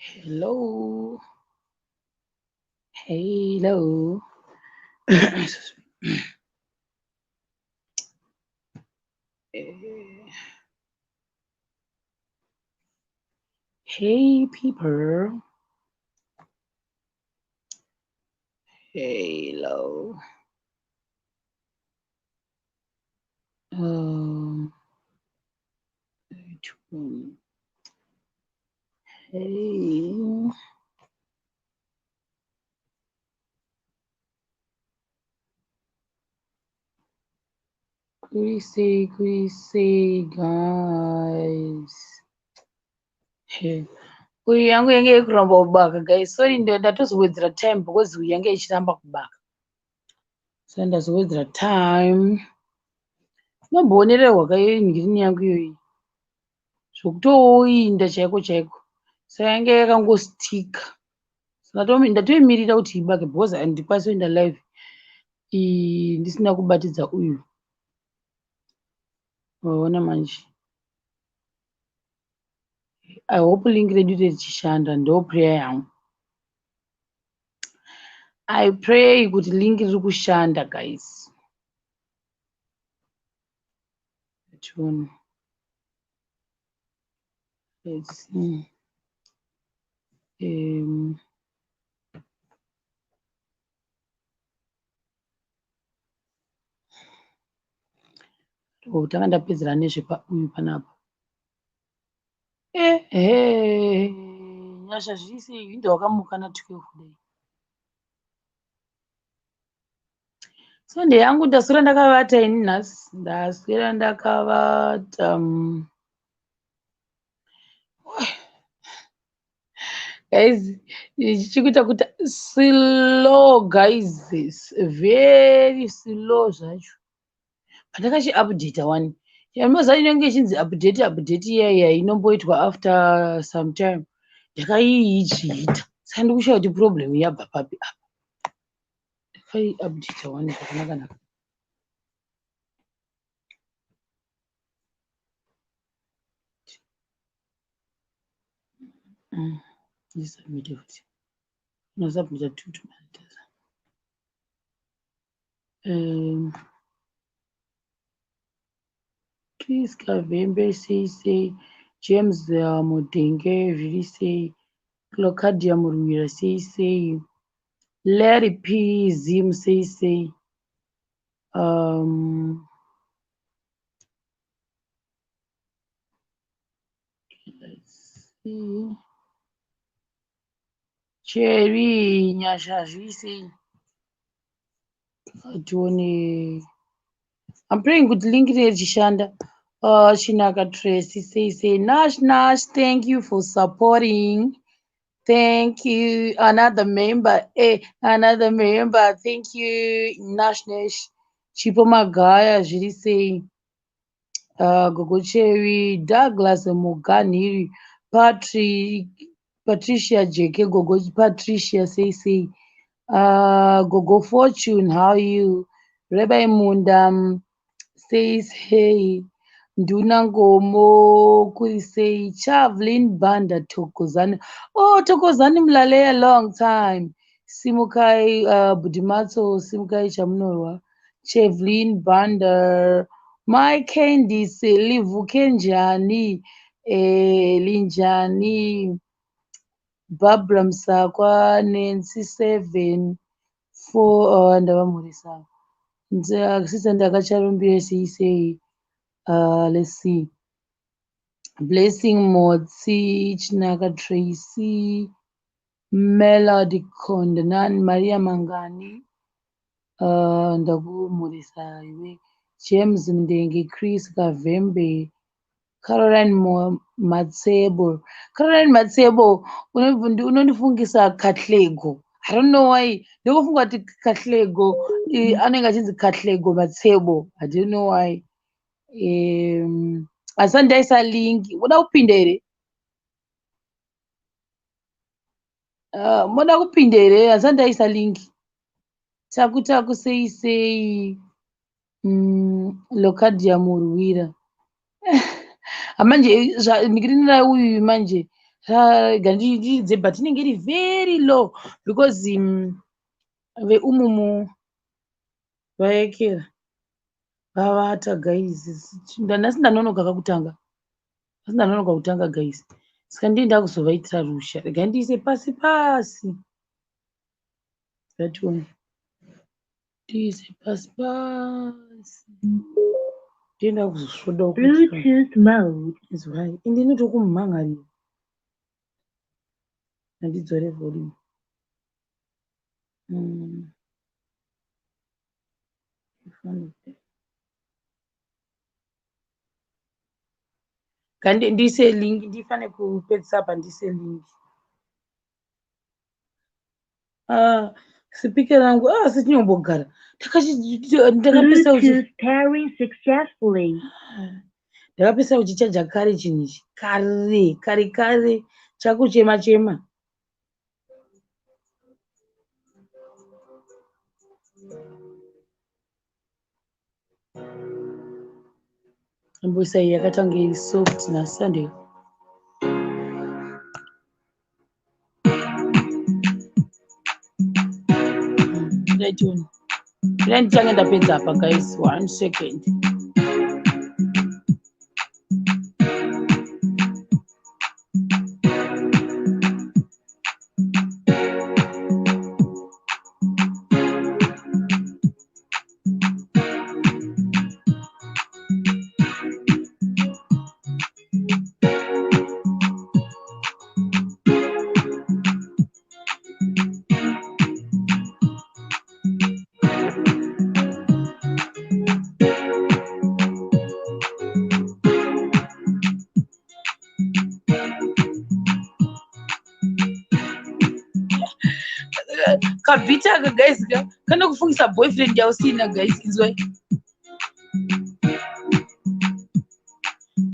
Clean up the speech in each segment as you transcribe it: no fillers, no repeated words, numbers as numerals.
Hello. Hello. Hey, people. Hello. Um, hey. Kurise, guys. Hey. Uyu yangu yange yekuramba kubaka guys. Sorry ndio ndatozowedzera time because uyu yange ichiramba kubaka. So ndazowedzera time. Unomboonera wakayo ngirini yangu iyoyi. Zvokutoinda chaiko chaiko. Saka yange yakangostika. Ndatoimirira kuti ibake because handikwanisi kuenda live ndisina kubatidza uyu. Waona manje. I hope link redu richishanda. Ndo prayer yangu. I pray kuti link riri kushanda guys. Let's see. Tanga ndapedzera nezvepauyu panapa. Nyasha zvisi inda wakamuka na 12 kudai. Sonde yangu ndaswera ndakavata ini nhasi. Ndaswera ndakavata. Guys, chichikuita kuti slow guys. Very slow zvacho. Pandakachi update one. Yamaza inenge ichinzi update iya inomboitwa after some time. Ndakaiichiita. Saka ndikushaura kuti problem yabva papi apa. Ndakaii update one zvakanaka naka. Submit futhi. Submit 2 tomatoes. Chris Kavembe say James Mudenge really say Clocadia Murmira say Larry P Zim say let's see. Cherry Nyasha say I'm praying good link Chishanda. Shinaka Tracy say Nash, thank you for supporting. Thank you. Another member. Another member. Thank you. Nash. Chipo Magaya, say Gogo Cherry, Douglas Muganiri, Patricia JK, Gogo Patricia say Gogo Fortune, how you? Rabbi Mundam says hey. Nduna Ngomo say Chavlin Banda Tokozani. Oh, Tokozani Mlale a long time. Simukai Budimato, Simukai Chamnorwa, Chavlin Banda, my Candy say Livu Kenjani, Linjani, Babram Sakwa, Nancy 7, 4, and Murisa. Sister Ndakacharumbia say. Let's see. Blessing Motsi, Chinaka Tracy, Melody Kondanan, Maria Mangani, Ndagu Murisa, James Mdengi, Chris Kavembe, Caroline Matsebo. Caroline Matsebo, unondifungisa Katlego. I don't know why. Ndokufunga kuti Katlego, anenge achinzi Katlego Matsebo. I don't know why. Asandaisa link moda kupinda here moda kupinda here asandaisa link taku sei Locadia Murwira manje mikirinira uyu manje gandiridze but inenge iri very low because veumumu vaekera vavata guys. Nhasi ndanonoka kakutanga, asi ndanonoka kutanga guys, saka ndienda kuzovaitira rusha. Regai ndiise pasi pasi, ngatione, ndiise pasi pasi, ndienda kuzosvoda Bluetooth mode. izwai indinotokumhangarira. Handidzore volume. Kandi ndiise link, ndifane kupedzisa apa ndiise link. Sipika rangu sitinyambogara ndakapesa Bluetooth pairing successfully. ndakapesa uchichaja kare chinhu ichi kare chakuchema chema. Amboisa iyi yakatanga iri soft nasunday. Ndaitioni ndichange ndapedza apa guys, 1 second. Kabhita aka guys kana kufungisa boyfriend yausina guys, izwai.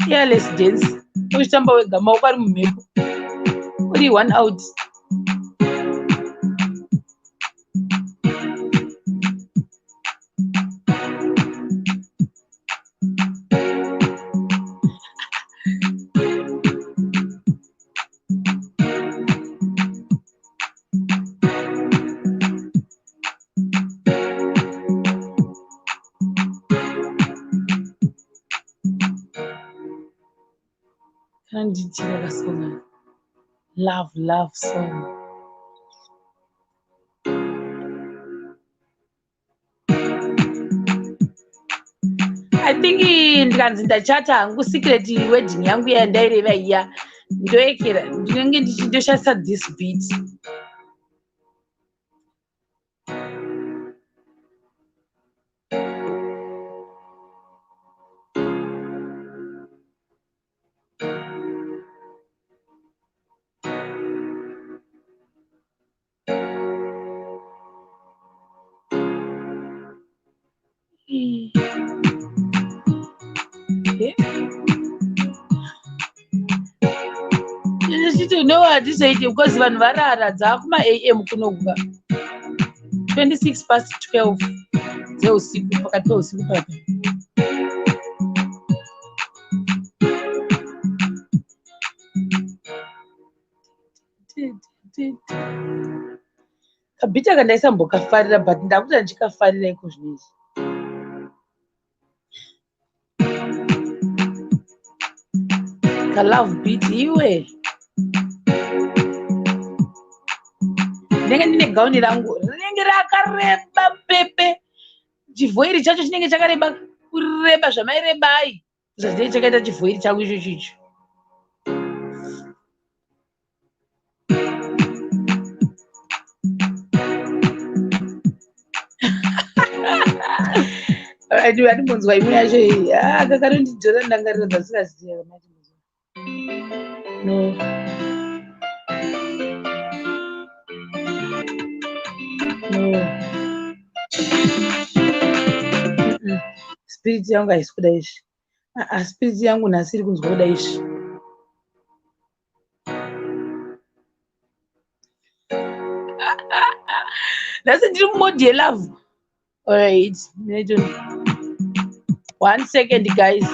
Fearless dance uchitamba wega, maoko ari mumhepo, uri 1 out. Kandichira song, love song. I think ndikanzi ndachata hangu secret wedding yangu yandaireva iya ndoekera, ndinenge ndichindoshandisa this beat. Ndinowandizoiti because vanhu varara dzakuma am kunoguka 26 past 12 dzeusiku, pakati peusiku papa. Kabhita kandaisambokafarira but ndakuta ndichikafarira iko zvinezvi. Kalove beat iwe. Ndinenge ndine gauni rangu rinenge rakareba pepe, chivhoiri chacho chinenge chakareba kureba zvamairebai, zvazvinenge chakaita chivhoiri changu ichocho icho. Vandimbonzwa imwe yacho iyi kakarondidhora ndangariro dzasikaziya. No. Spirit yangu haisi kuda izvi. Spirit yangu nhasi iri kunzwa kuda izvi. Nhasi ndiri mumodi yelove. Alright, 1 second guys.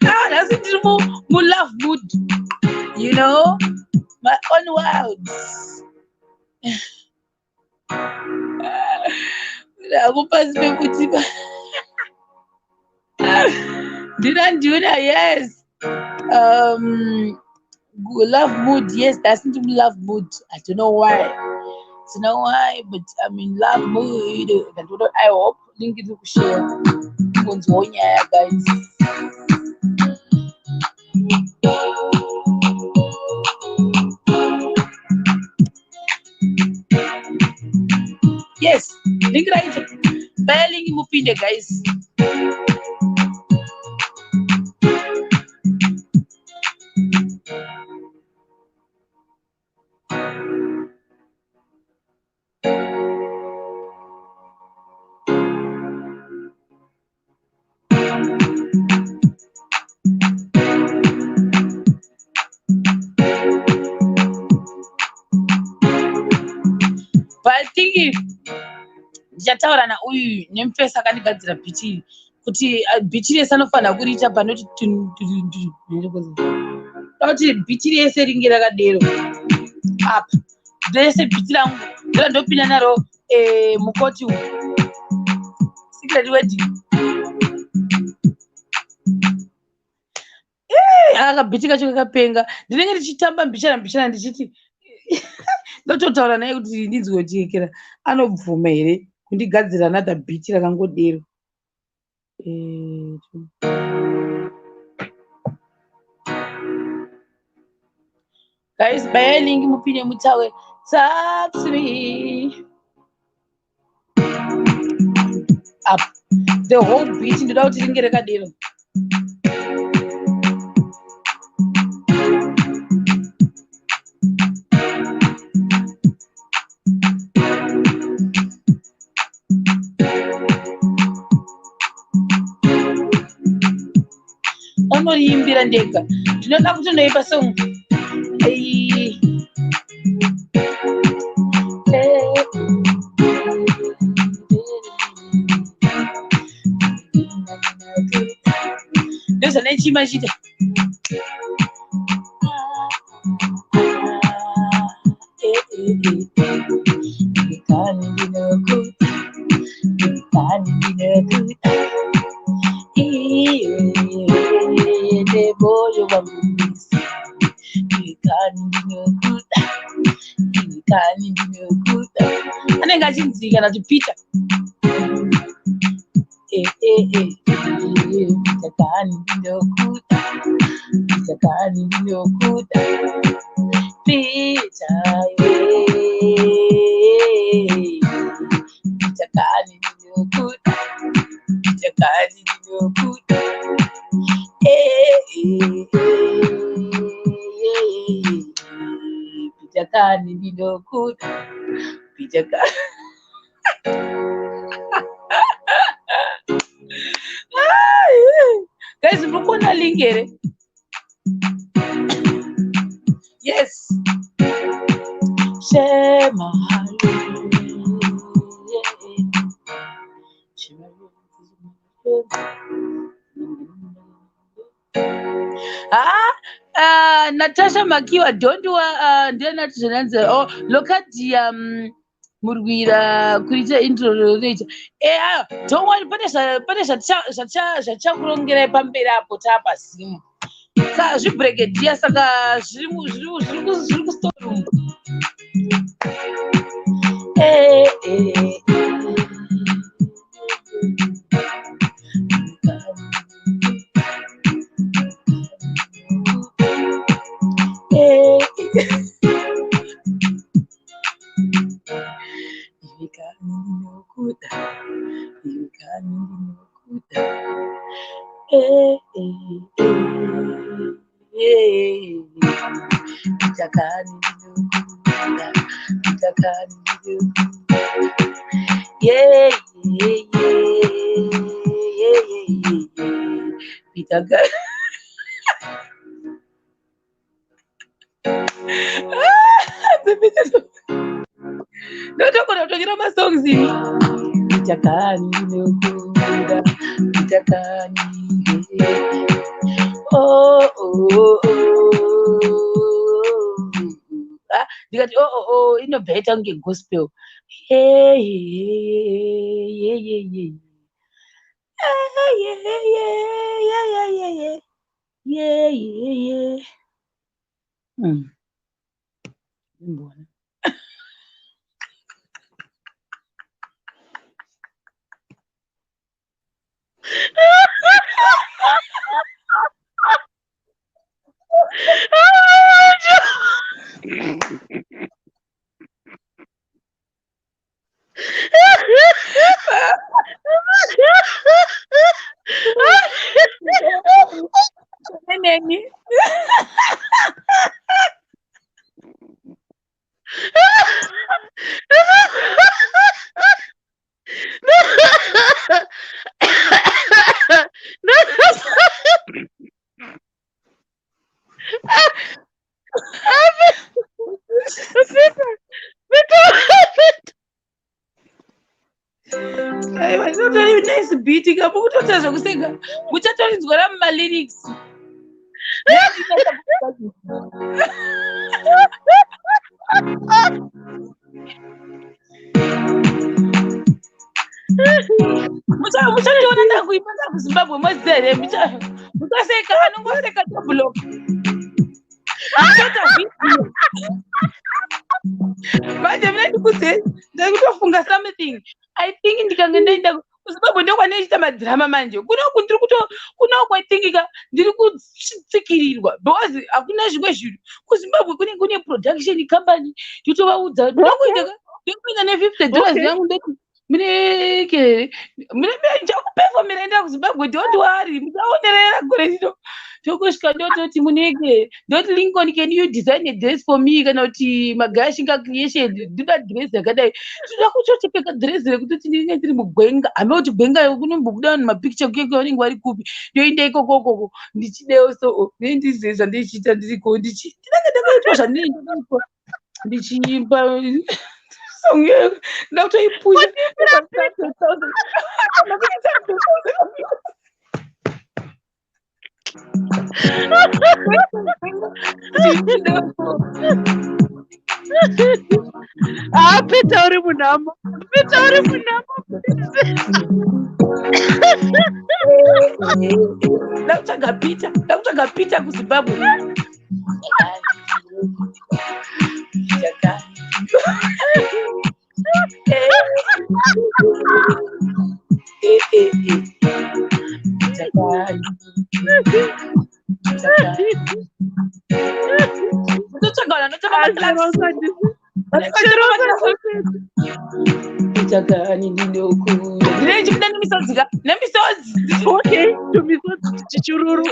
That's it. Love mood. You know, my own words. Aku pas pekuti. Didn't do that. Yes. Um, love mood. Yes, that's into love mood. I don't know why. Don't know why, but I mean love mood. That's what I hope. Link it to share. Guys. Yes, link right. Bye link mupinde guys. But thinking ndichataura nauyu nemufesi akandigadzira bhichi iri kuti bhichi rese anofanira kuriita panoti kuti bhichi rese ringe rakadero apa rese bhichi rangu ndopinda naro mukoti secret wedding akabhichi kacho kakapenga ndinenge ndichitamba mbichana ndichiti ndototaura naye kuti ndinzwe kuchekera anobvuma here kundigadzira another bhichi rakangodero guys baya lingi mupinde mutawe talk to me up the whole beach ndoda kuti ringe rakadero onoriimbira ndega ndinoda kuti ndoimba song ndozvanaichimachita anenge achinzika nati Peter takani ndinokuda Peter takani ndinokuda takani ndinokuda guys mukona link here yes shema Natasha Makiwa Dondwa ndenati zvinanzi Lokadia murwira kuita intro roita don't worry pane zvachakurongerai pamberi apo tapazimu zvibregedia saka zviri kustorum ndotokonda kutogira masongs ini Peter kani ndinokuda, Peter kani. Oh, oh, oh. Ndikati inobva yaita kunge gospel. Yeah, yeah, yeah, yeah. Yeah, yeah, yeah, yeah, yeah, yeah. Yeah, yeah, yeah. Mbona. Neni. Aiwa, inotori nice beat kama kutoita zvokuseka muchatoridzwa mumalyrics. Muchatoona ndakuimba ndakuzimbabwe mozidziva here muchaseka anongoseka toblock muchota video manje muna ndikudze ndakutofunga something. I think ndikange ndaenda kuzimbabwe ndokwandichiita madhirama manje kunoku ndiri kunoku I think ndiri kutsikirirwa because hakuna zvimwe zvinhu kuzimbabwe kune production company totovaudza ndokuita $50 yangu ndoti muneke ndakupefomera enda kuzimbabwe don't worry muchaonerera gore rino tokusvika ndototi muneke ndoti Lincoln can you design a dress for me kana kuti magashinga creation ndoda dress yakadai toda kutotopfeka dress rekutoti ndinenge ndiri mugwenga hame kuti gwenga kunombobuda vanhu mapicture kuyenge vanenge vari kupi ndoenda ikokokoko ndichidewo so nendizeza ndichiita ndiriko ndinenge ndakaitwa zvandinenge ndichiimba song yangu ndakutoipusha Peter uri munhamo. ndakutsvaga Peter kuzimbabwe. Chakani ndinokuda ndine chikuda nemisodzi ka nemisodzi. Okay, tumisodzi chichururu.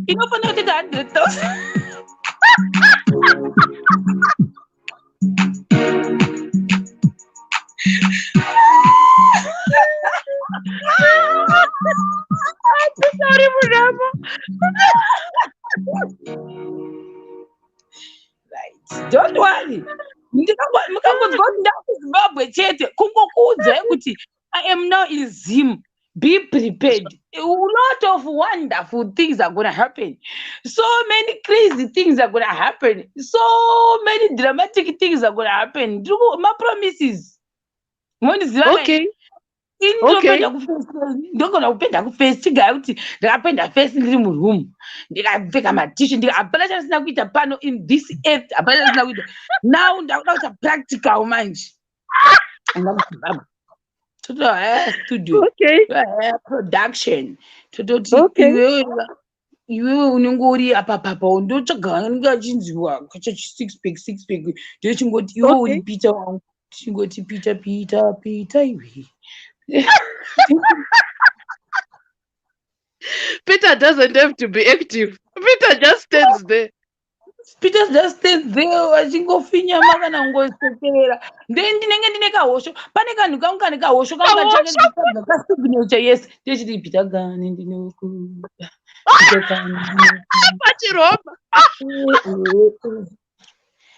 Inofanira kuita 100,000. Sorry, munhamo. Right. Don't worry. Mukangonzwa kuti ndakuzimbabwe chete kungokuudzai kuti I am now in Zim. Be prepared. A lot of wonderful things are going to happen. So many crazy things are going to happen. So many dramatic things are going to happen. My promises. Okay. Ndogona kupenda kufesi chigaya kuti ndakapenda fesi ndiri muroom ndikapfeka matishu ndikapana chandisina kuita pano in this earth hapana chandisina kuita now ndakuda kuita practical manje ndakuzimbabwe totohaya studio production tototi iwewe unenge uri apapapa ndotsvaga nenge achinziwa kacha 6 pack ndochingoti iwe uri Peter wangu chingoti Peter iwe. Peter doesn't have to be active. Peter just stands there. Achingofinyama kana kungosekerera ndinenge ndine kahosho pane kanhu kangu kane kahosho kangu kasignature yes ndechiti Peter gani ndinokuda Pachiroma.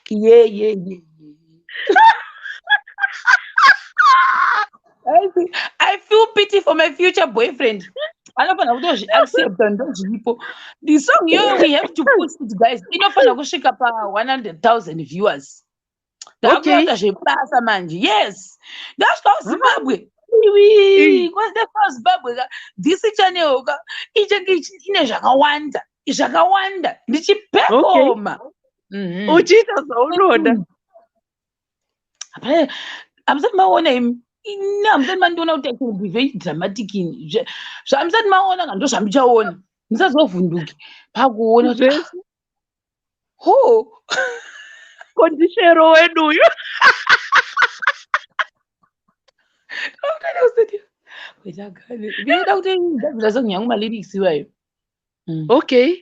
Yeah. I feel pity for my future boyfriend. Anofana kutozviaccepta ndozviripo. The song here we have to push it, guys. Inofana kusvika pa 100,000 viewers. Okay. Ndakuita zvebasa manje. Yes. Ndasvika Ah, kuZimbabwe. eh, Kwasindafika Zimbabwe ka this channel ka ichange ine zvakawanda okay. ndichiperforma. Mhm. Uchiita zvaunoda. Hapana, hamusati maona imi hamusati mandiona kuti I can be very dramatic zvamusati maona ka ndozvamuchaona musazovhunduki pakuona kuti Zvese. ho Kondishero wedu uyu. ndinoda kuti ndabvira song yangu malyrics iwayo. Okay.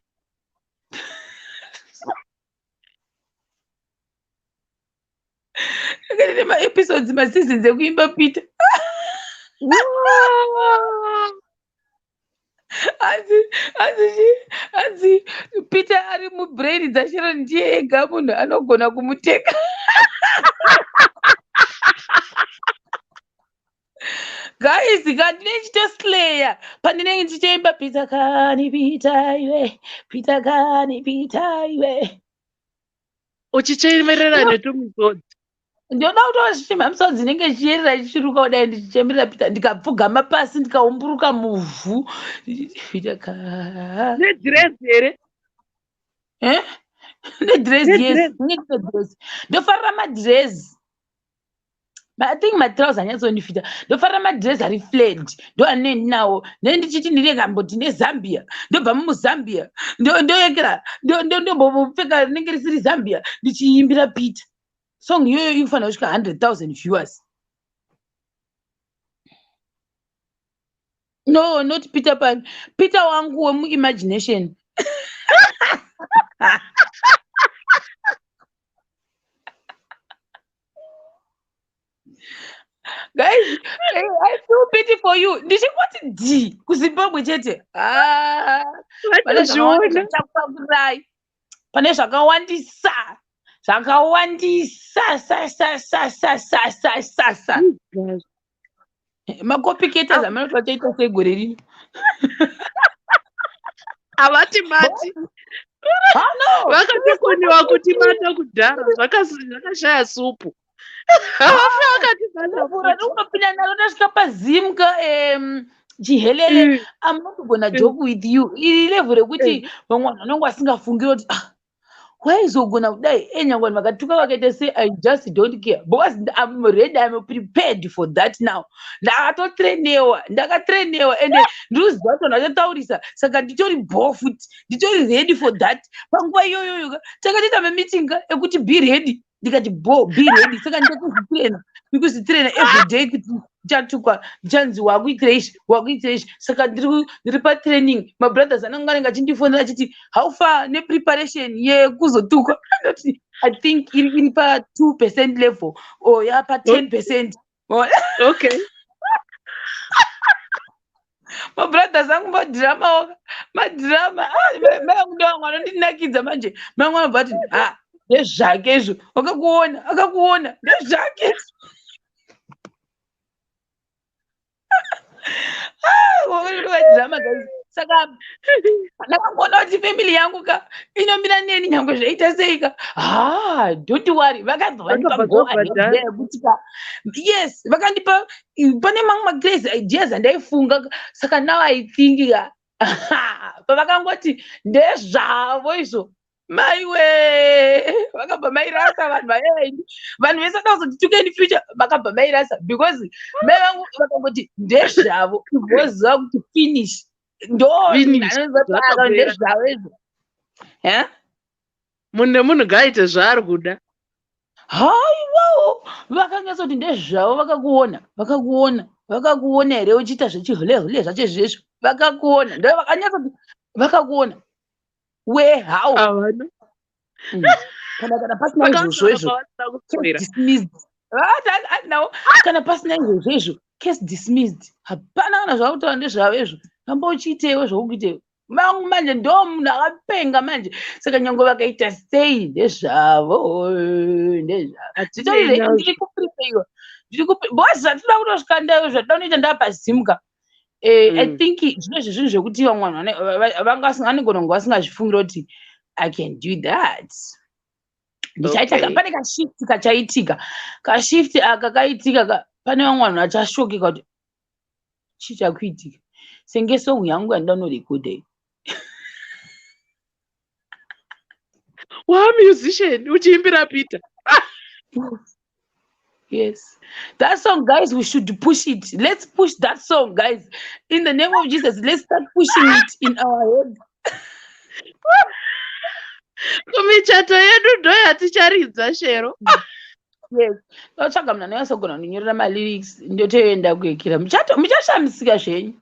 Akane maepisodes maseasons ekuimba Peter. Wow. Hanzi Peter ari mubrain dzaSharon ndiye ega munhu anogona kumuteka. Guys, ndinenge ndichitoslayer pandinenge ndichiimba Peter kani Peter iwe, Peter kani Peter iwe. Uchichemerera netumisodzi. Ndinoda kuti misodzi dzinenge zvichierera chichiruka kudai ndichichemerera Peter ndikapfugama pasi ndikaumburuka muvhu. Peter kani. Nedress here. Nedress, yes. Nedress. Ndofarira madress. I think matrousers anyatsondifita. Ndofarira madress ari flared. Ndo ane ndinawo. Ndichiti ndirega mboti neZambia. Ndobva muZambia. Ndoyekera. Ndombopfeka rinenge risiri Zambia. Ndichiimbira Peter. Song iyoyo inofanira kusvika 100,000 viewers. No, not Peter Pan. Peter wangu wemuimagination. Guys, I feel pity for you. Ndichingoti D kuZimbabwe chete. Pane zvakawanda pane zvakawandisa. Zvakawandisa sa. Macopycaters amanotoita segore rino. Havati mati. Vakatokoniwa kuti mata kudhara zvakashaya supu. Unopinda naro ndasvika pazimka chihelele. I'm not gonna joke with you. Iri level rekuti vamwe vanhu vanenge vasingafungira kuti waizogona kudai enyangwani vakatuka vakaita say I just don't care because I'm ready, I'm prepared for that now. Ndakatrainiwa ende ndiriziva kuti vanhu vachataurisa saka nditori bofuti nditori ready for that. Panguva iyoyoyo takatoita meeting ekuti be ready ndikati be ready saka ndikuzvitraina everyday kuti ndichatukwa ndichanzi wakuitira izvi saka ndiri patraining. Mabrothers anenge achindifonera achiti how far nepreparation yekuzotukwa. I think iri pa 2% level or yapa 10%. Okay. Mabrothers angu madrama mayangu anondinakidza manje mangu anobva ati ndezvake izvo akakuona ndezvake drama guys. Saka ndakaona kuti family yangu ka inomira neni nyange zvaita sei ka don't worry vakabva vandipa go ahead yekuti ka yes vakandipa pane mamwe macrazy ideas andaifunga saka now I think ka pavakangoti ndezvavo izvo maiwe vakabva mairasa vanhu vaendi vanhu vese da kuzotituka in future vakabva mairasa because mai vangu vakangoti ndezvavo ivoziva kuti finish ndozvavo izvo munhu nemunhu ngaaite zvaari kuda. haiwawo vakanyatsoti ndezvavo vakakuona here uchiita zvechihulehule zvacho izvezvo vakakuona ndo vakanyatsoti vakakuona we how kana pasina izvozvo kana pasina izvozvo case dismissed. Hapana kana zvakutaura ndezvavo izvo namba uchiitewo zvokuitewo manje ndo munhu akapenga manje saka nyange vakaita sei ndezvavo zvitori ready ndiri kuprepeiwa bhozi zvatinoda kutosvika ndayo zvatinoda kunoita ndapazimka I think zvinezvi zvinhu zvekuti vamwe vanhu vanogona kunge vasingazvifungira kuti I can do that. Ndichaita pane kashifti kachaitika kashifti aka kaitika pane vamwe vanhu vachashokeka kuti chii chakuitika senge song yangu yandanorekodha iyi wamusician uchiimbira Peter. Yes, that song, guys, we should push it. Let's push that song, guys. In the name of Jesus, let's start pushing it in our head. Kumichato yedu ndo yaticharidza shero. Yes, vatsvaga munhu anonyasogona kundinyorera malyrics ndotoenda kuekera muchashamisika zvenyu.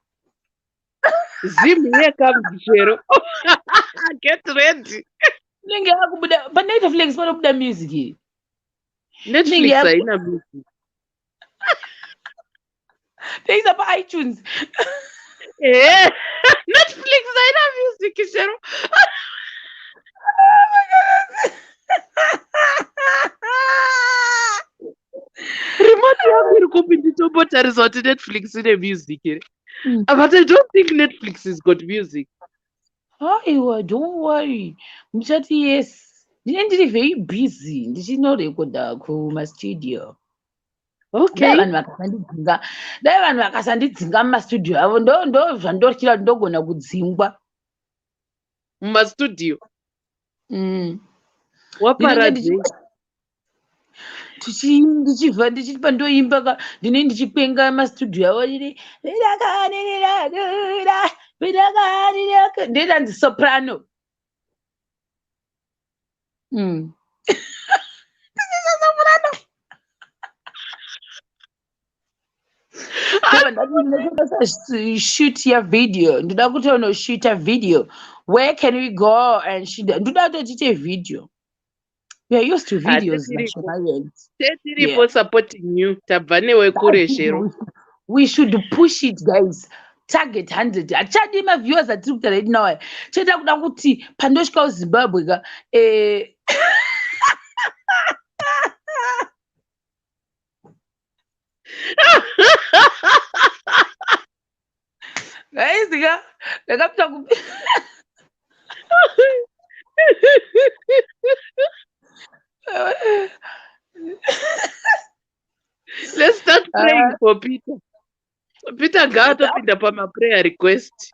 Zimu yekamzi shero. Get ready. Inenge yakubuda paNetflix panobuda music iyi. Netflix haina music. Things up iTunes. Netflix haina music shero. Oh my goodness. Remote yangu iri kupi nditombotarisa kuti Netflix ine music here. But I don't think Netflix has got music. Aiwa, don't worry. Muchati yes. Ndine ndiri very busy ndichinorekodha kumastudio. Okay. Dai vanhu vakasandidzinga mumastudio avo ndo zvandotyira ndogona kudzingwa mumastudio. Waparadze ndichibva ndichipa ndoimba ndine ndichipenga mastudio avo ndenda ndisoprano. Shoot your video. Ndoda kuti shoot a video. Where can we go and shoot? Ndoda kuti video. We are used to videos. Tiripo supporting you. Tabane kure shero. We should push it, guys. Target 100. Achadi ma viewers atiri kuita right now. Cheta kuda kuti pandosvika kuZimbabwe ka guys, ndakapita ku Let's start praying for Peter. Peter ngaatopinda pamaprayer request.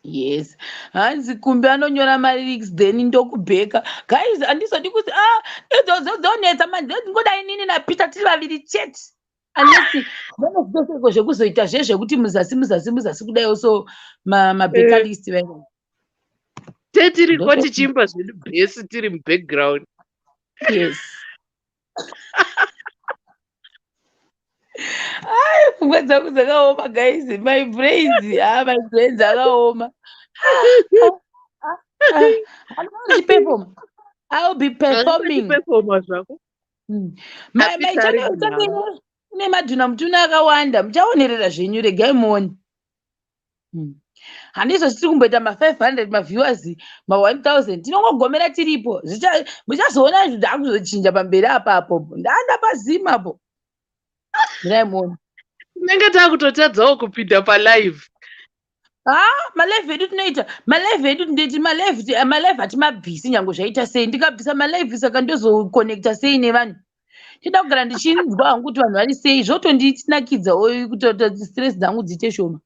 Yes, hanzi kumbe anonyora malyrics then ndokubheka. Guys, andisodi kuti dzonetsa manje ngodai nini naPeter tiri vaviri chete. Unless vanozveseko zvekuzoita zvezvekuti muzasi kudai so mabeka list venyu. Tetiriko tichimba zvedu base tiri mubackground. Yes. Pfungwa dzangu dzakaoma, guys. My brains akaoma. I'll be performing. My channel ine madhuna mutuna akawanda. Muchaonerera zvenyu, regai muone. Handizvo tiri kumboita ma500 maviewers ma1000 tinongogomera tiripo. Muchazoona zvinhu zvakuzochinja pamberi apapo. Ndaanda pazima apo. Raymond. Tinenge takutotadzawo kupinda palive. Malive edu tinoita. Malive edu ndeti malive hatimabvisi nyange zvaita sei. Ndikabvisa malive saka ndozokonekta sei nevanhu. Ndinoda kugara ndichinzwa hangu kuti vanhu vari sei. Zvotonditinakidza kuti stress dzangu dziite shoma.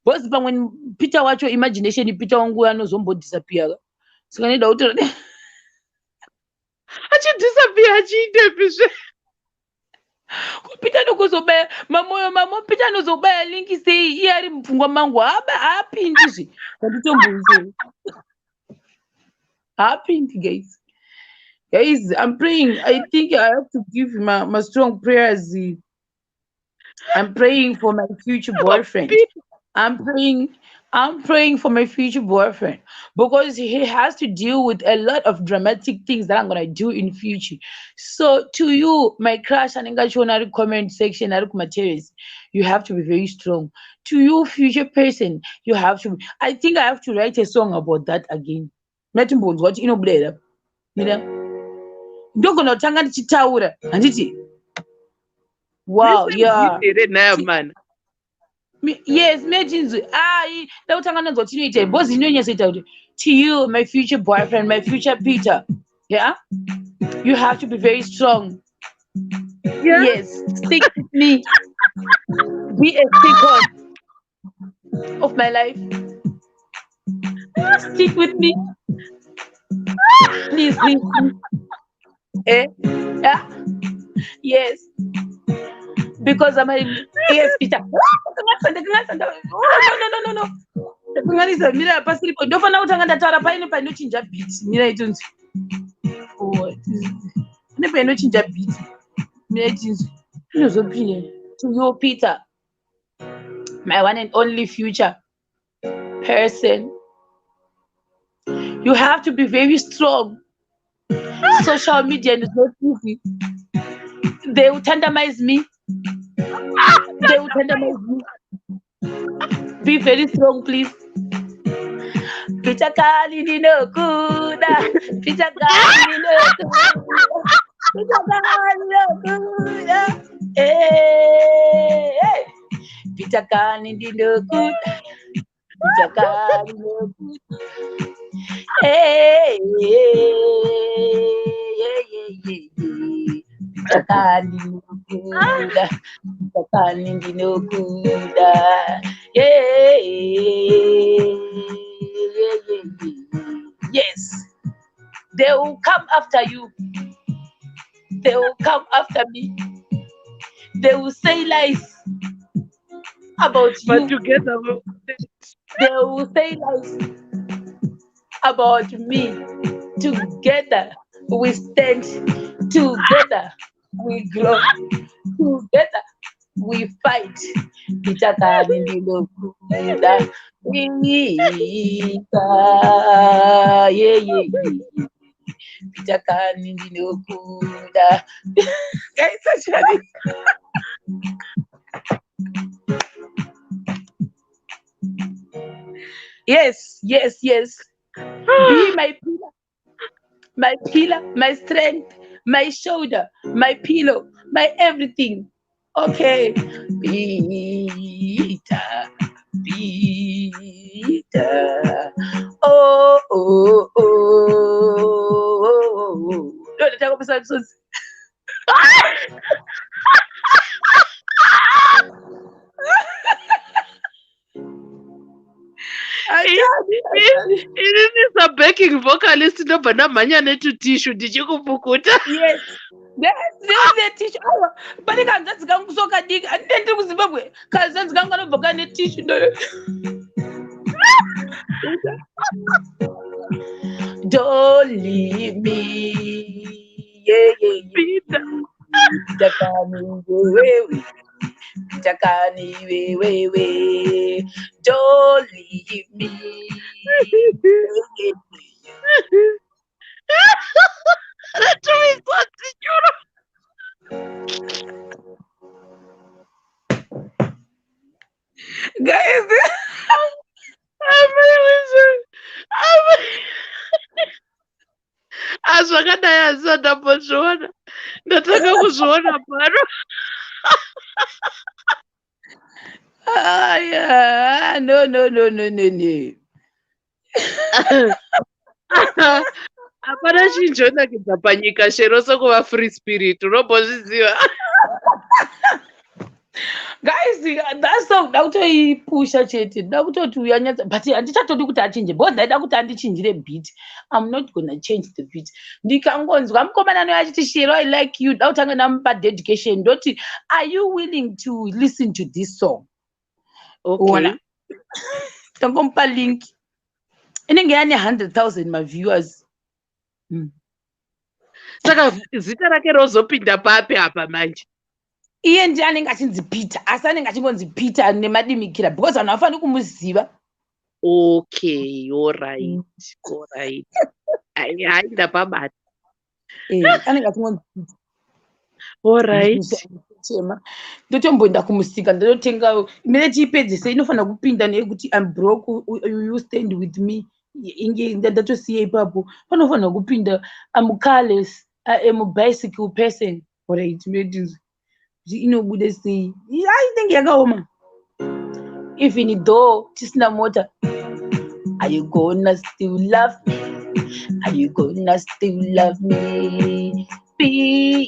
Bosi pamwe Peter wacho imagination Peter wangu anozombodisappear. Saka ndoda kuti achidisappear achiitepi zve. Peter nokuzobaya mamoyo Peter nozobaya linki sei iye ari mupfungwa mangu haapindi zve. Handitomboise. Haapindi, guys. Guys, I'm praying. I think I have to give my strong prayers. I'm praying for my future boyfriend. I'm praying for my future boyfriend because he has to deal with a lot of dramatic things that I'm gonna do in future. So to you, my crush and engagement comment section materials, you have to be very strong. To you, future person, you have to I think I have to write a song about that again. Nothing but what you know, you know. Ndogonotanga ndichitaura handiti wow yeah. Zvisenzwire nayo mana. Yes, imagine ai ndakutanga nanzwa tinoita because inonyasoita kuti to you my future boyfriend my future Peter, yeah, you have to be very strong. Yeah. Yes, stick with me, be a stick of my life, stick with me, please please, please. Eh? Yeah, yes, because I'm a yes Peter. Oh, no no no no no, ndakanganisa mira pasiripo ndofana kutanga ndataura paine painochinja beat mira itonzi ine painochinja beat mira itinzi inozopinda to you Peter, my one and only future person, you have to be very strong. Social media is not easy. They will tantalize me. They will tantalize me. Be very strong, please. Peter Kali no kuda. Peter Kali no kuda. Peter Kali no kuda. Hey, Peter Kali no kuda. Peter Kali no kuda. Hey, Takani ndinokuda, takani ndinokuda, yeah, yes, they will come after you, they will come after me, they will say lies about But you, together, they will say lies about me. Together we stand, together we grow, together we fight. Itakani ndinokuda, Ita, yeah, yeah, yeah. Itakani ndinokuda. Guys, actually, yes, yes, yes. Be my pillar, my strength, my shoulder, my pillow, my everything. Okay. Peter, Peter. Oh, oh, oh, oh. No, the talk about so inini sabacking vocalist ndobva ndamhanya netutissue ndichikupukuta. yes. There's a tissue. Oh, but I can't just go so kadiki. I didn't do Zimbabwe. Cause that's gonna go get a tissue. Don't leave me. Yeah, yeah, yeah. Peter. Takani wewe. Takani wewe. Don't leave me. Let me continue. Guys, azvakadai hazvisati ndambozviona, ndatanga kuzviona pano. yeah. No. Hapana chinhu chonakidza panyika chero sokuva free spirit, unombozviziva. Guys, that song ndakutoipusha chete ndakutoti uyanyatsa but handichatodi kuti achinje because ndaida kuti andichinjire beat. I'm not gonna change the beat. Ndikangonzwa mukomana noyo achiti shero I like you ndakutanga ndamupa dedication ndoti are you willing to listen to this song? Okay. Tangomupa link inenge yane 100,000 maviewers. Saka zita rake rozopinda papi apa manje? iye ndiye anenge achinzi Peter asi anenge achingonzi Peter nemadimikira because vanhu hafaniri kumuziva. Okay, alright. Hai ndapabata. Anenge achingonzi Peter. Alright. Chema ndotomboenda kumusika ndototenga mene chiipedzese inofanira kupinda nekuti I'm broke, you stand with me. Inge ndatosiya ipapo panofanira kupinda I'm careless, I am a bicycle person. Alright, ndodinzi kuti inobude sei. Inenge yakaoma even though tisina mota. Are you gonna still love me? Are you gonna still love me, Peter?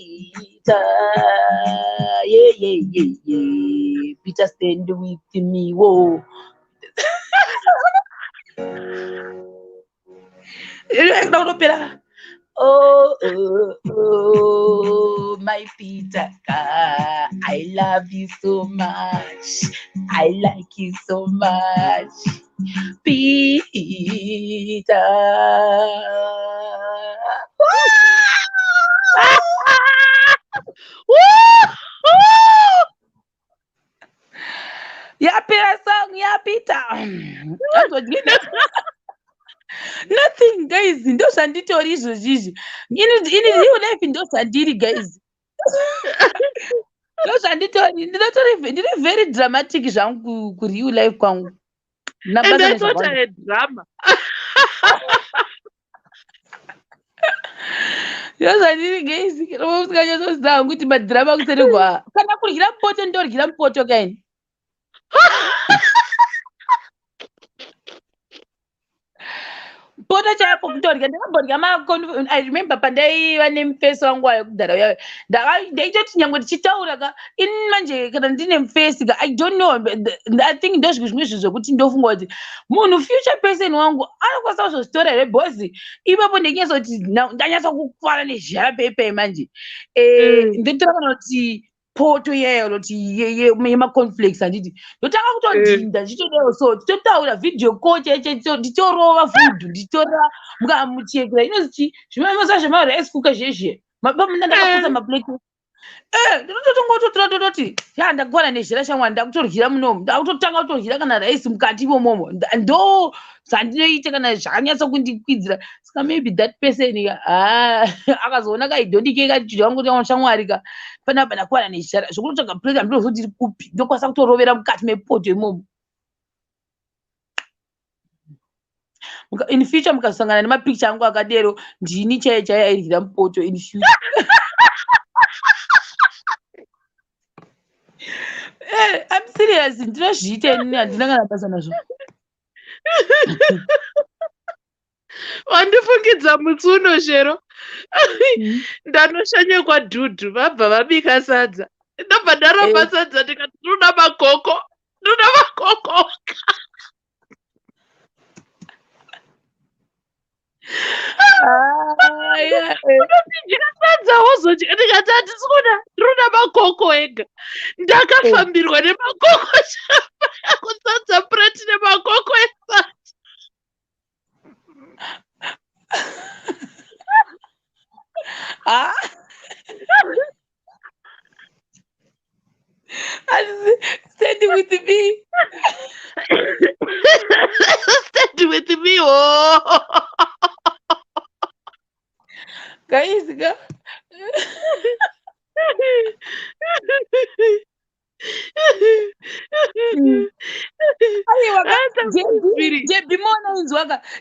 Yeah. Peter, stand with me. Whoa. Oh, my Peter, I love you so much. I like you so much, Peter. Yapera song, yapita. Nothing, guys. Ndozvanditori izvozvizvi. Ini real life ndozvandiri, guys. Ndozvanditori. Ndiri very dramatic zvangu kureal life kwangu. And I thought I had drama. Ndozvandiri, guys. Musikanyatsoziva kuti madhirama kuserigwa. Kana kuryira mupoto ndoryira mupoto kaini. Poto chaipo kutorya ndakambodya makondu. I remember pandaiva nemufesi wangu wekudhara ndaitoti nyangwe ndichitaura ka ini manje kana ndine mufesi ka I don't know, I think ndozvimwe zvimwe zvinhu zvokuti ndofunga kuti munhu future person wangu anokwanisa kuzozvitora here bhozi ipapo ndechinyatsa kuti ndanyatsa kukuvara nezhara peipei manje ndotora kana kuti poto iyayo kuti yemaconflicts handiti ndotanga kutodhinda ndichitodawo so titotaura video call chaicho nditorova vhudhu nditora mukamuchekera inoziti zvimamasa zvemarice cooker zvezve mabamuna ndakaputsa maplate ndototi ndakuvara nezhira shamwari ndakutoryira munomu ndakutotanga kutoryira kana raisi mukati imomo ndo zvandinoita kana zvakanyatsa kundikwidzira saka maybe that person akazoona kaidhondike katidya wangu shamwari ka panapa ndakuvara nezhira zvokutotsvaga plate handinozoti iri kupi ndokwanisa kutorovera mukati mepoto imomo. In future mukasangana nemapicture angu akadero ndini chaiye airyira mupoto in future. I'm serious. Ndinozviita ini handina kana basa nazvo. Wandifungidza mutsuno chero. Ndanoshanyekwa dhudhu vabva vabika sadza. Ndobva ndaramba sadza ndikati ndoda makoko. Unopinjira sadza wozodya ndikati handisi kuda ndoda makoko ega. Ndakafambirwa nemakoko chapa yakuzadza pureti nemakoko esadza. Stand with me. Stand with me. Oh. Guys,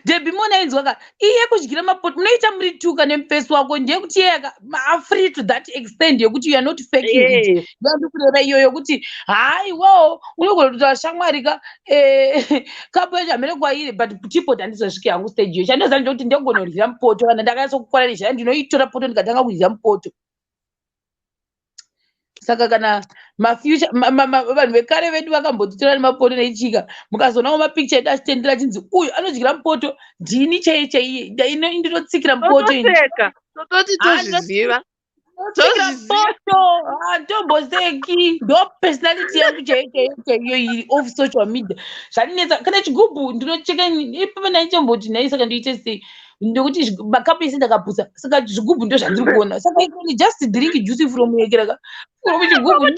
jebimona inzwaka iye kudyira mapoto munoita muri tuka nemufesi wako ndeyekuti iye free to that extent yekuti you are not faking it. Ndandikureva iyo yokuti hai wo unogona kutora shamwari ka kapo yachamhere kwairi but chipoto handizosviki hangu stage iyo chandoziva ndekuti ndegona kuryira mupoto kana ndakanyatsa kukwana nezhara ndinoitora poto ndikatanga kuryira mupoto. Saka kana mafuture vanhu vekare vedu vakambotitora nemapoto neichika mukazonawo mapicture edu achitendera achinzi uyu anodyira mupoto ndini chaiye ndinotsikira mupoto tototi tozviziva handomboseki ndo personality yangu chaiyo iri off social media zvandinetsa kana chigubhu ndinocheka ipapo ndaichomboti nhai saka ndoite sei ndokuti makapu ese ndakaputsa saka zvigubhu ndo zvandiri kuona saka ikoni just drink juice from yekeraka from chigubhu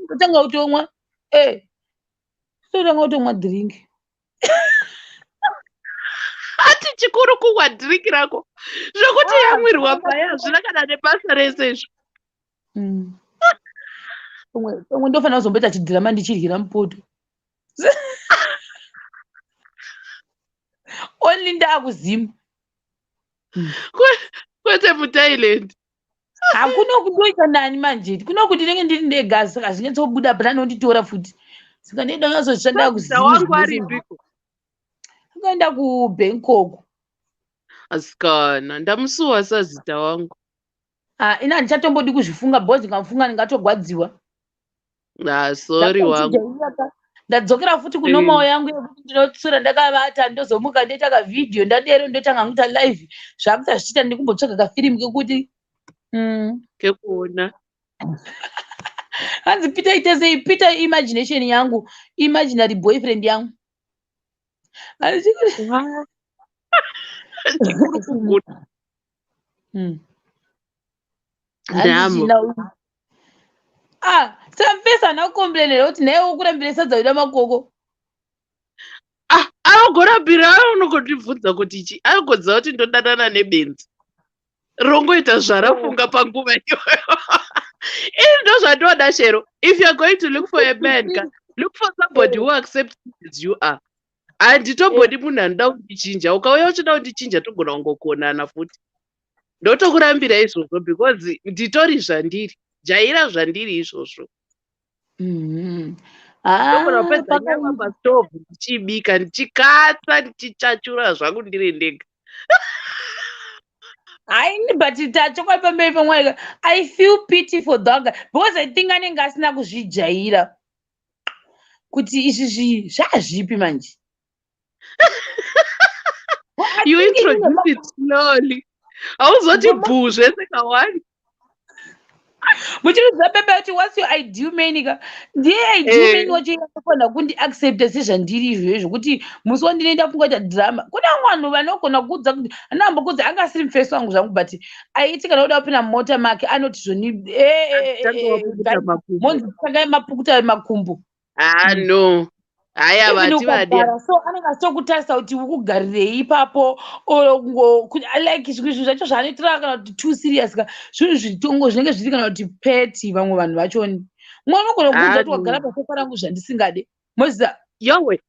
ndotanga kutomwa totanga kutomwa drink ati chikuru kumwa drink rako zvokuti yamwirwa paya hazvina kana nebasa rese izvo. pamwe ndofanira kuzomboita chidhirama ndichiryira mupoto only ndaakuzimu kwete muthailand. hakuna kundoita nani manje kuno kuti ndinenge ndiri ndega saka hazvinyatsobuda pana nonditora futi saka ndida ngazozvishanda Zita wangu aripiko? akaenda kuBangkok. Asikana ndamusuwa sazita wangu. Ina handichatombodi kuzvifunga bhozi ndikamufunga ndingatogwadziwa. Sorry wangu. Ndadzokera futi kunomawo yangu yekuti ndinotsura ndakavata ndozomuka ndoita kavidhiyo ndadero ndotanga kuita live zvakuti zvichiita ndikumbotsvaga kafirimu kekuti kekuona hanzi Peter itezei Peter imagination yangu imaginary boyfriend yangu Samfesa nakukomplainera kuti naiwe kurambira sadza uida makoko. Anogona bhira anogondibvunza kuti ichi anogodza kuti ndodanana nebenzi rongoita zvarafunga panguva iyoyo. Ini ndo zvandoda shero. If you're going to look for a man, look for somebody who accepts you as you are. Handitombodi munhu anoda kundichinja. Ukauya uchida kundichinja togona kungokonana futi. Ndotokurambira izvozvo because nditori zvandiri. Jaira zvandiri izvozvo. Ndogona kupedza nyama pastovhu ndichibika ndichikatsa ndichichachura zvangu ndiri ndega. But chokwadi pamberi pamwari I feel pity for that guy because I think anenge asina kuzvijaira kuti izvi zvazvipi manje. You introduce it slowly. Hauzoti bhu zvese kawani. Muchirudzira pepe kuti what's your ideal man ika ndiye ideal man wacho yakafana kundi accept sezvandiri izvozvo kuti musi wandinoenda kungoita drama kuna vanhu vanogona kuudza kuti anambokudza anga asiri mufesi wangu zvangu but aiti kana uda kupinda mumota make anoti zvoni monzi tanga mapukuta makumbo no haya vati vadia so anenge achitokutarisa kuti ukugarirei ipapo like zvinhu zvacho zvaanoitira kana kuti too serious ka zvinhu zvitongo zvinenge zviri kana kuti peti vamwe vanhu vachoni mwe unogona kuudza kuti wagara pasofa rangu zvandisingade moziva yowe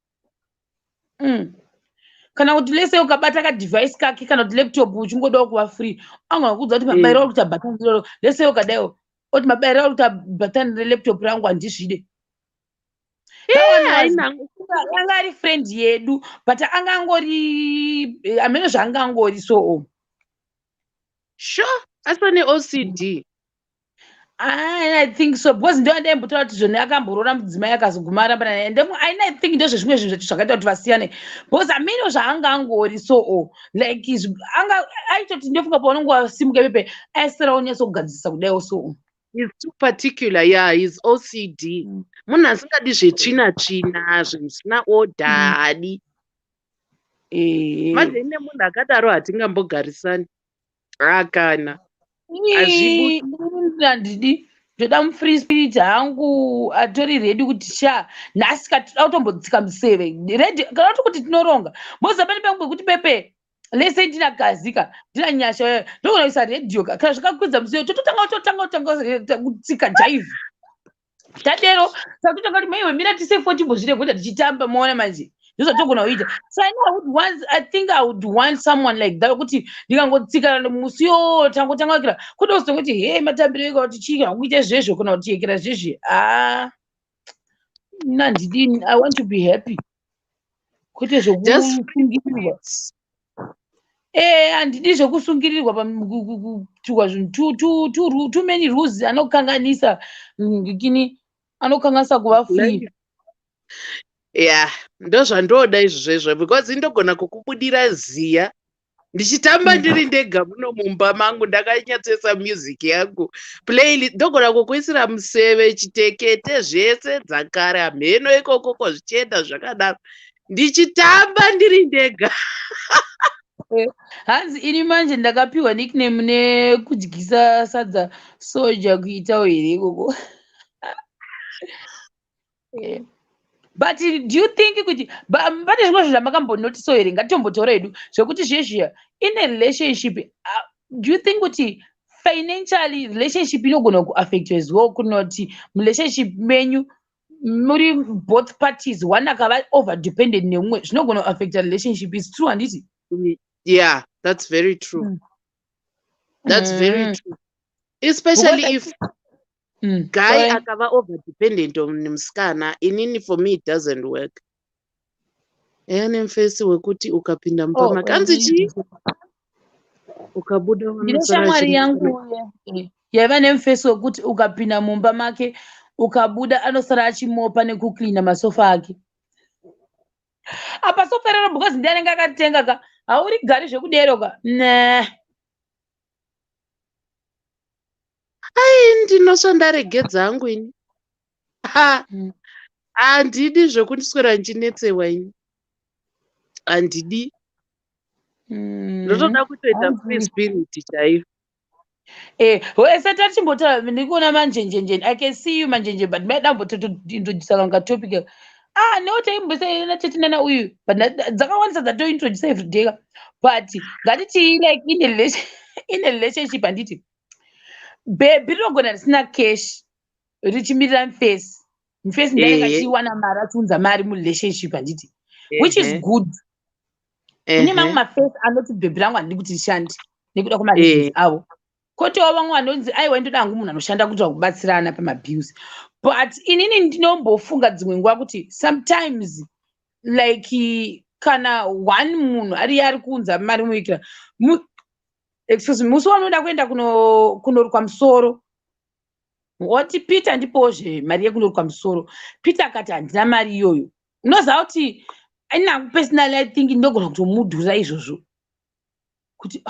kana kuti lese ukabata kadhivhaisi kake kana kuti laptop uchingodawo kuva free angona kuudza kuti mabayiro ari kuti abhatani rero lese ukadaiwo oti mabayiro ari kuti abhatani relaptop rangu handizvide anga ari friend yedu but angangori amene zvangangori so sure asane OCD. I think so because ndo ndaimbotaura kuti zvone akamborora mudzimai akazoguma arambana naye ndemo I think ndozvo zvimwe zvinhu zvacho zvakaita kuti vasiyane because amene zvaangangori so like anga aitoti ndofunga paunenge wasimuka pepe aisara onyatsogadzisa kudaiwo so He's too particular, yeah, he's OCD. Munhu asingadi zvetsvina-tsvina, zvinhu zvisina order hadi. Manje ine munhu akadaro hatingambogarisani. Kana. Handidi. Ndoda mufree spirit hangu atori ready kuti nhasi toda kutombodzika museve. Ready kana kuti tinoronga. Moza pane pangu kuti pepe. Lese ndina gazika ndina nyasha ndogona kuisa radio kana zvakakwidza musoro totanga kutsika jive tadero saka totanga kuti maiwe mira tise 40 mbozvire kuita tichitamba muona manje ndozvatogona kuita so I think I would want someone like that kuti ndingangotsika musi yo tangotanga kira kuda kuzoti hey matambiro eka kuti chika kuita zvezvo kana kuti yekera zvezvi nandidini I want to be happy kuti zvokufungirirwa handidi zvokusungirirwa pakuitirwa zvinhu too many rules anokanganisa anokanganisa kuva free. Yeah, ndozvandoda izvozvo because indogona kukubudira ziya ndichitamba ndiri ndega muno mumba mangu ndakanyatsoisa music yangu playlist ndogona kukuisira museve chitekete zvese dzakare hamheno ikokoko zvichienda zvakadaro ndichitamba ndiri ndega hanzi ini manje ndakapiwa nickname nekudyisa sadza soja kuitawo here ikoko. But do you think kuti pane zvimwe zvinhu zvamakambonotisawo here, ngatitombotaura hedu zvekuti zviye in a relationship, do you think kuti financially relationship inogona kuaffect as well, kunoti relationship menyu muri both parties one akava over dependent nemumwe zvinogona kuaffecta relationship? Is true handiti? Yeah, that's very true. That's very true, especially if guy akava over dependent on musikana. Inini for me it doesn't work. Mfesi wekuti ukapinda mupamake anzi chii ukabuda ndine shamwari yangu yaiva nemufesi wekuti ukapinda mumba make ukabuda anosara achimopa nekuklina masofa ake. Apa sofa rero because ndiye anenge akatenga ka hauri gari zvekudero ka ai ndinosva ndaregedza hangu ini handidi zvekundiswera ndichinetsewa ini, handidi. Ndotoda kutoita free spirit chaivo. Wese tachimbotaura ndikuona manjenjenjeni, I can see you manjenje, but maida mbotointroduce kanga topic newo taimbosena chetinana uyu, but dzakawanisa dzatointroduce every day. But ngatiti like in a relationship handiti bhebi rinogona risina cash richimirira mufesi ndianenge achiwana mari achiunza mari murelationship handiti, which is good. Kune mamwe mafesi anoti bhebi rangu handidi kuti rishande nekuda kwemareasons avo, kotiwo vamwe vanonzi aiwa indoda hangu munhu anoshanda kuita kubatsirana pamabhiusi. But inini ndinombofunga dzimwe nguva kuti sometimes like kana one munhu ari kuunza mari muikira excuse me, musi wanoda kuenda kunorukwa musoro woti Peter ndipozve mari yekunorukwa musoro. Peter akati handina mari iyoyo. Unoziva kuti inangu personally I think ndinogona kutomudhura izvozvo kuti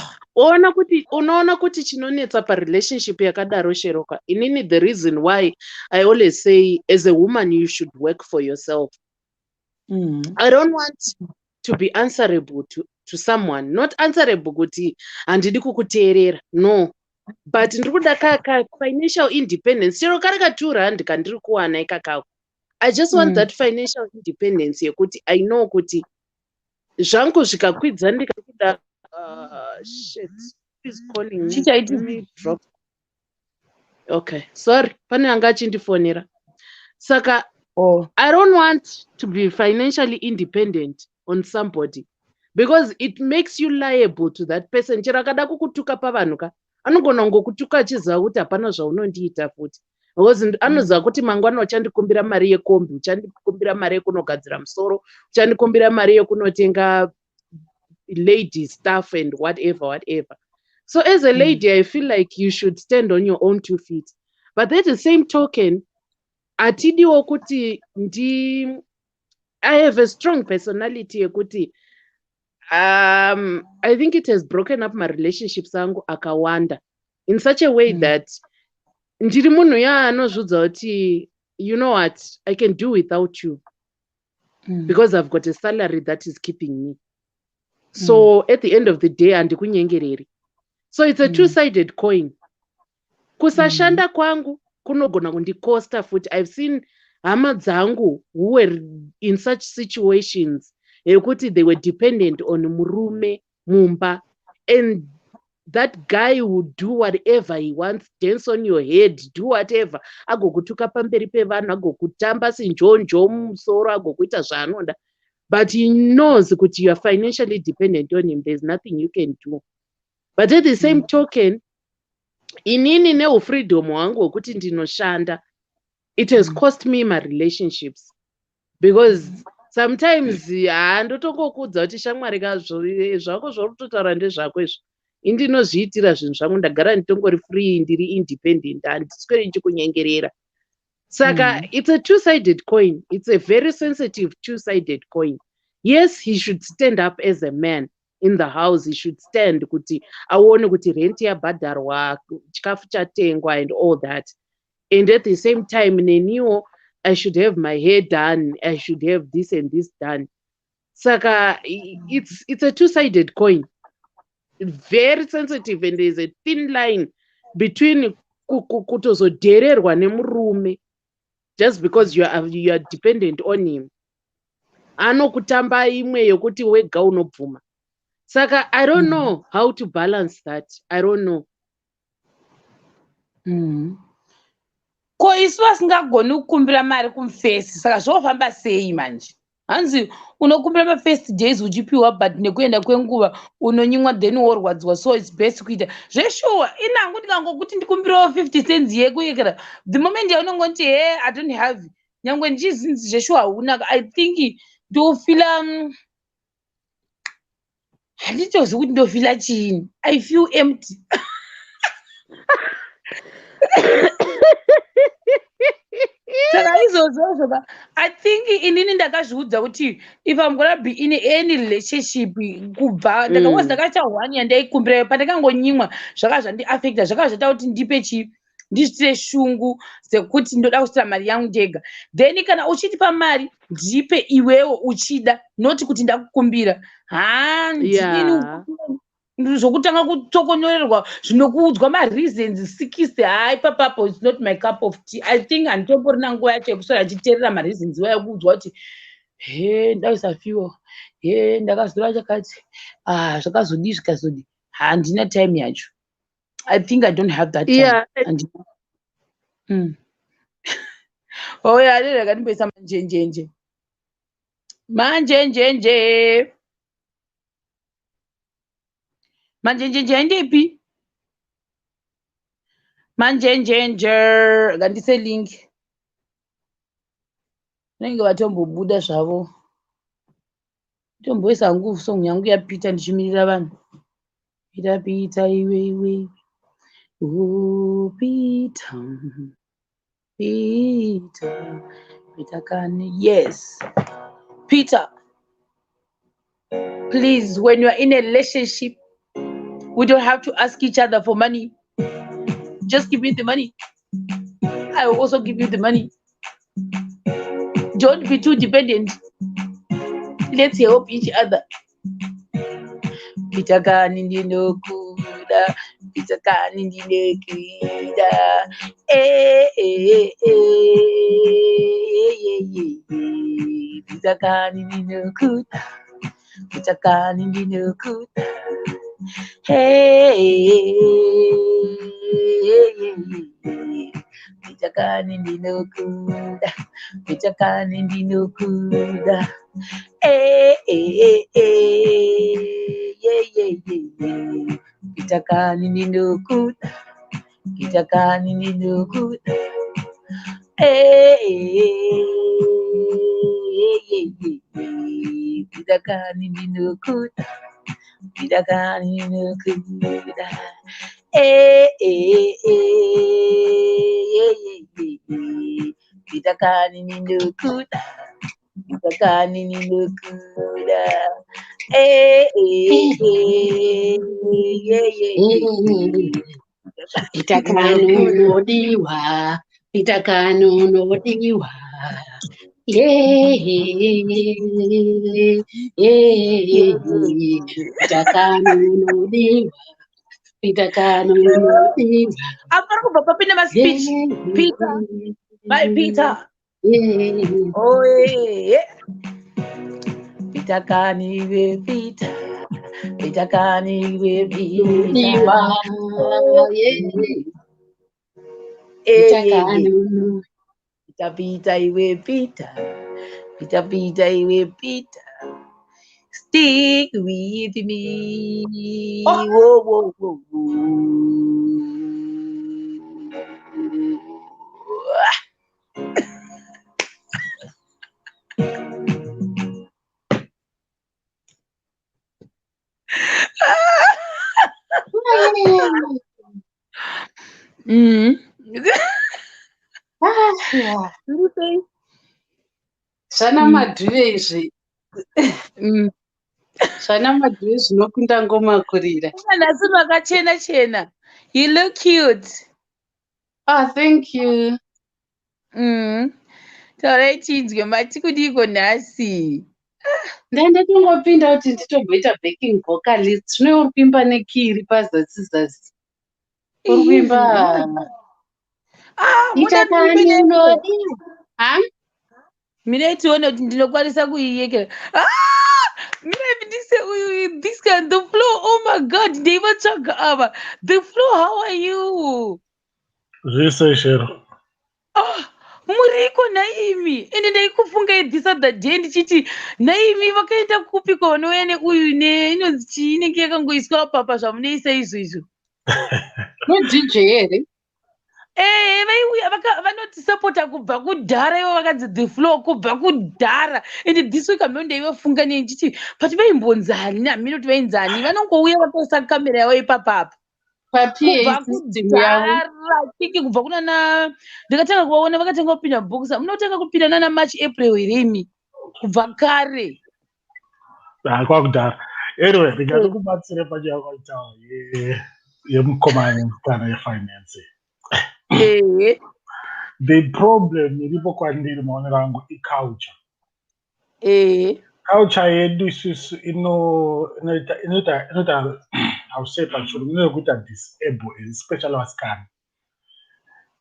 unoona kuti chinonetsa parelationship yakadaro Sheroka. Inini the reason why I always say as a woman you should work for yourself. I don't want to be answerable to someone, not answerable kuti handidi kukuteerera, no, but ndiri kuda ka financial independence. Sheroka raka 200 kandiri kuwana ikakako. I just want that financial independence yekuti I know kuti zvangu zvikakwidza ndikakuda shit, who's calling me? Let me drop. Okay, sorry, pane anga achindifonera. Saka I don't want to be financially independent on somebody because it makes you liable to that person. Chero akada kukutuka pavanhu ka anogona ngokutuka achiziva kuti hapana zvaunondiita futi, because anoziva kuti mangwana uchandikumbira mari yekombi, uchandikumbira mari yekunogadzira musoro, uchandikumbira mari yekunotenga lady stuff and whatever. So as a lady I feel like you should stand on your own 2 feet, but at the same token atidiwo kuti I have a strong personality yekuti I think it has broken up my relationships angu akawanda in such a way that ndiri munhu yaanozvidza kuti you know what, I can do without you because I've got a salary that is keeping me. So at the end of the day handikunyengereri. So it's a two-sided coin. Kusashanda kwangu kunogona kundikosta futi. I've seen hama dzangu who were in such situations yekuti they were dependent on murume mumba, and that guy would do whatever he wants, dance on your head, do whatever, agokutuka pamberi pevanhu, agokutamba sinjonjo mumusoro, agokuita zvaanoda. But he knows that you are financially dependent on him. There's nothing you can do. But at the same token, inini neufreedom wangu wekuti ndinoshanda, it has cost me my relationships. Because sometimes handotongokudza kuti shamwari zvako zvauri kutotaura ndezvako izvo. Indinozviitira zvinhu zvangu, ndagara nditongori free, ndiri independent, handisweri ndichikunyengerera. Saka it's a two-sided coin. It's a very sensitive two-sided coin. Yes, he should stand up as a man in the house. He should stand kuti aone kuti rent yabhadharwa, chikafu chatengwa and all that. And at the same time, neniwo, I should have my hair done. I should have this and this done. Saka it's a two-sided coin. very sensitive, and there's a thin line between kutozodhererwa nemurume just because you are dependent on him. Anokutamba imwe yokuti wega unobvuma. Saka I don't know how to balance that. I don't know. Ko isu vasingagoni kukumbira mari kumufesi, saka zvofamba sei manje? Hanzi unokumbira mafirst days uchipiwa, but nekuenda kwenguva unonyimwa then worwadziwa, so it's best kuita zveshuwa. Inangu ndikangokuti ndikumbirawo 50 cents yekuyekera, the moment yaunongoti he I don't have, nyangwe ndichizinzi zveshuwa hauna, I think ndofila handitozi kuti ndofila chiini, I feel empty. Saka izvozvo I think inini ndakazviudza kuti if I'm gonna be in any relationship kubva ndakawas ndakaita 1 year ndaikumbira pandakangonyimwa zvaka zvandiafecta, zvaka zvata kuti ndipe ndisitire shungu sekuti ndoda kusitira mari yangu ndega, then kana uchitipa mari ndipe iwewo uchida, not kuti ndakukumbira. Zvokutanga kutokonyorerwa zvinokuudzwa mareasons 6 hai papapo, it's not my cup of tea. I think handitomborina nguva yacho yekuswera achiteerera mareasons iwaya ekuudzwa kuti he ndaisafiwa, he ndakazora chakati, zvakazodii zvikazodii. Handina time yacho. I think I don't have that time. Yeah. Oya arere akandimboisa manjenjenje manjenjenje aindipi manjenjenje, akandise link vanenge vatombobuda zvavo, tomboisa nguvu song yangu yapita ndichimirira vanhu. Pita iwe Peter Kani. Yes, Peter, please, when you are in a relationship, we don't have to ask each other for money. Just give me the money, I will also give you the money. Don't be too dependent. Let's help each other. Peter Kani ndinokuda, Peter Kani ndinokuda, Peter Kani ndinokuda, Peter Kani ndinokuda, Peter Kani ndinokuda, Peter Kani ndinokuda, Peter Kani ndinokuda, Peter Kani ndinokuda, Peter Kani ndinokuda, Peter Kani ndinokuda, Peter Kani ndinokuda, Peter Kani ndinokuda, Peter Kani unodiwa, Peter Kani unodiwa, Peter Kani unodiwa, Peter Kani unodiwa. Apana kubva papinda maspeech. Peter, my Peter. Oh Peter Kani we Peter, Peter Kani we Peter. Peter Kani. Peter iwe Peter, Peter iwe Peter, stick with me. Whoa, whoa, whoa, whoa. Zvana madhuve izvi, zvana madhuve zvinokunda ngomakurira. Nhasi makachena chena, you look cute. Oh, thank you. Taurai chinzwe, mati kudiko nhasi? ndandatongopinda kuti nditomboita backing vocalist. Zvino uri kuimba nekiri pazasi zasi? Uri kuimba muda itakani unodiwa? mina itione kuti ndinokwanisa kuiyekera. Maybe this guy, the flow. Oh my God, ndeivatsvaga ava. The flow, how are you? Zveseshero. Muriko Naimi. Ende ndaikufungaidhisa the day ndichiti Naimi vakaenda kupi kwavanouya neuyu inonzi chii inenge yakangoiswa papa zvamunoisa izvo. No-DJ here? Vaiuya vanotisapota kubva kudhara ivo vakanzi the flow kubva kudhara. And this week amene ndaivafunga ndichiti pati vaimbonzani namino kuti vainzani vanongouya vakaisa kamera yavo ipapapa. Kubva kudhara kiki kubva kunana ndakatanga kuvaona vakatanga kupinda bhokisa munotanga kupinda nana March April iremi kubva kare. Kwakudhara. Anyway, ndingatokubatsire panyaya kwaitaura yemukomana nemusikana yefinance. The problem iripo kwandiri maonero angu iculture. Culture yedu isusu inoita I'll say pachirungu inokuita disable especially vasikana.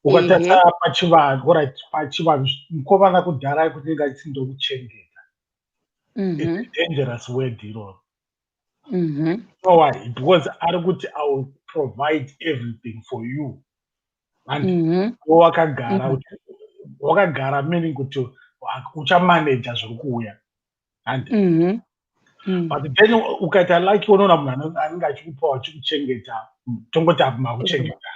Ukatarisa pachivanhu, right, pachivanhu mukomana kudhara kuti inga chindokuchengeta. It's a dangerous word iroro. You know why? Because ari kuti I will provide everything for you. And wakagara meaning kuti uchamanager zviri kuuya. And but then ukaita like unoona munhu anenge achikupa achikuchengeta tongoti makuchengeta.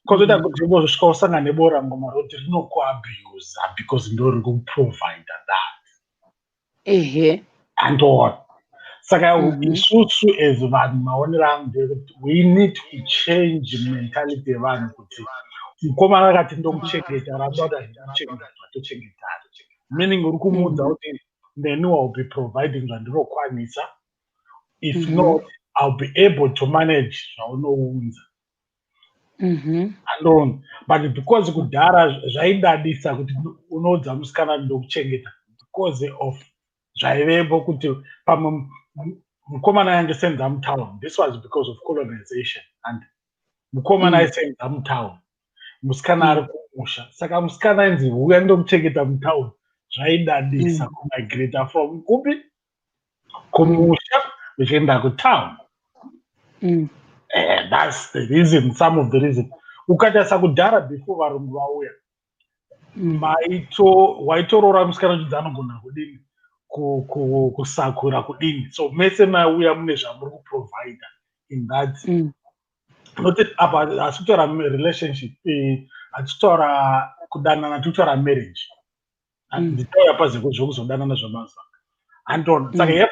Kozoita kuti uzosvika usangane nebora ngoma roti rinokuabuse because ndori kuprovide that. And all. Saka isusu as vanhu maonero angu ndekuti we need to change mentality yevanhu kuti mukomana akati ndokuchengeta ramba kuti handikuchengeta watochengetana. Meaning uri kumuudza kuti then I will be providing zvandinokwanisa. If not, I'll be able to manage zvaunounza. Alone. But because kudhara zvaidadisa kuti unoudza musikana ndokuchengeta because of zvaivepo kuti pamwe mukomana yangesenza mutown. This was because of colonization and mukomana aisenza mutown. Musikana ari kumusha. Saka musikana ainzi uya ndokuchengeta mutown. Zvaidadisa kumigrate from kupi kumusha vichienda kutown. That's the reason, some of the reason. Ukatarisa kudhara before varungu vauya waitorora musikana uchidzi anogona kudini kusakura kudini. So mese mauya mune zvamuri kuprovide in that. Not apa hatitaura relationship, hatitaura kudanana, hatitaura marriage. Nditaura pazvekuzodanana zvamazuva. And saka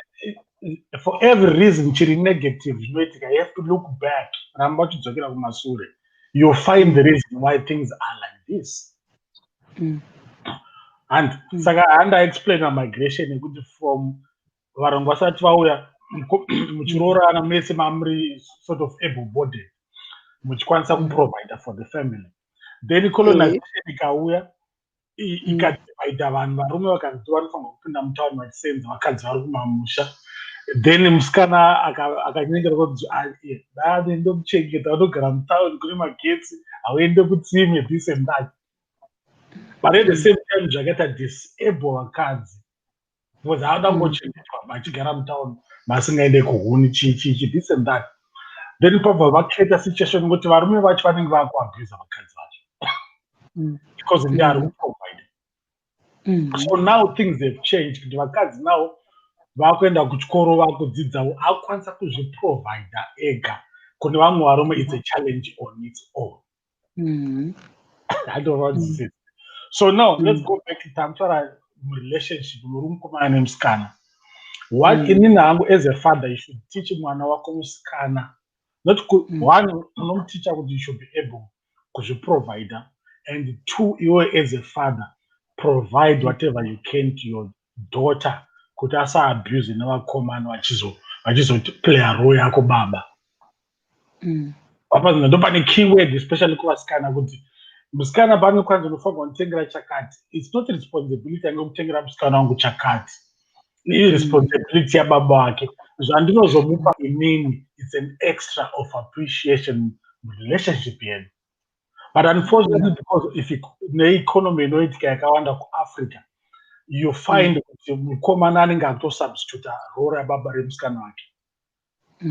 for every reason chiri negative zvinoitika, you have to look back. Ramba uchidzokera kumashure. You'll find the reason why things are like this. And saka handa explain a migration from varungu vasati vauya muchiroorana mese mamuri sort of able-bodied muchikwanisa kuprovide for the family. Then colonization ikauya ikadivaida vanhu, varume vakanzi vanofanira kupinda mutauni vachisenza vakadzi vari kumamusha. Then musikana akanyengera kuti dade ndokuchengeta vanogara mutauni kune magetsi hauende kutsime this and that. But at the same time zvakaita disable vakadzi because havada kungochengetwa vachigara mutauni vasingaende kuhuni chichi this and that. Then pabva vaketa situation kuti varume vacho vanenge vakuabhusa vakadzi vacho because they are provide. So now things have changed kuti vakadzi now vakuenda kuchikoro vakudzidzawo akukwanisa kuzviprovida ega. Kune vamwe varume it's a challenge on its own. I don't know what to say. So now let's go back to tamtaura relationship muri mukomana nemusikana. What inini hangu as a father you should teach mwana wako musikana, not one unomteacha kuti you should be able kuzviprovide, and two, you as a father provide whatever you can to your daughter kuti asaabuse nevakomana vachizoti a role yako baba. Apazina ndo pane keyword especially kuvasikana kuti musikana pane kwanza unofanirwa kutengera chakati. It's not responsibility yangu kutengera musikana wangu chakati. irresponsibility yababa wake. Zvandinozomupa inini, it's an extra of appreciation relationship yedu. But unfortunately, because if neeconomy inoitika yakawanda kuAfrica, you find kuti mukomana anenge akutosubstituta role yababa remusikana wake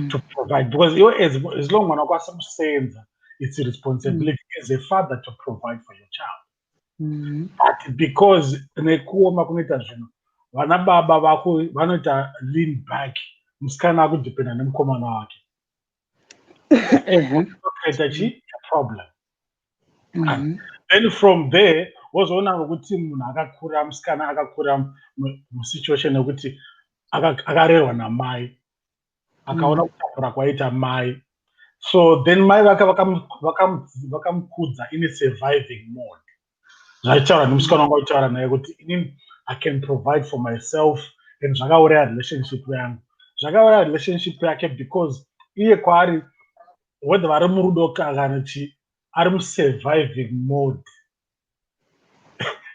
to provide, because as long mwana wako asimusenza, it's a responsibility as a father to provide for your child. But because nekuoma kunoita zvinhu, vana baba vanoita lean back, musikana akudependa nemukomana wake. Kuita a problem. Then from there, wozoona kuti munhu akakura, musikana akakura musituation yekuti akarerwa namai, akaona kutambura kwaita mai. So then mai vake vakamukudza in a surviving mode. Zvaichaura nemusikana wangu aitaura naye kuti inini I can provide for myself, and zvakauraya relationship yangu. Zvakauraya relationship yake because iye kwaari, whether vari murudo kana chi, ari musurviving mode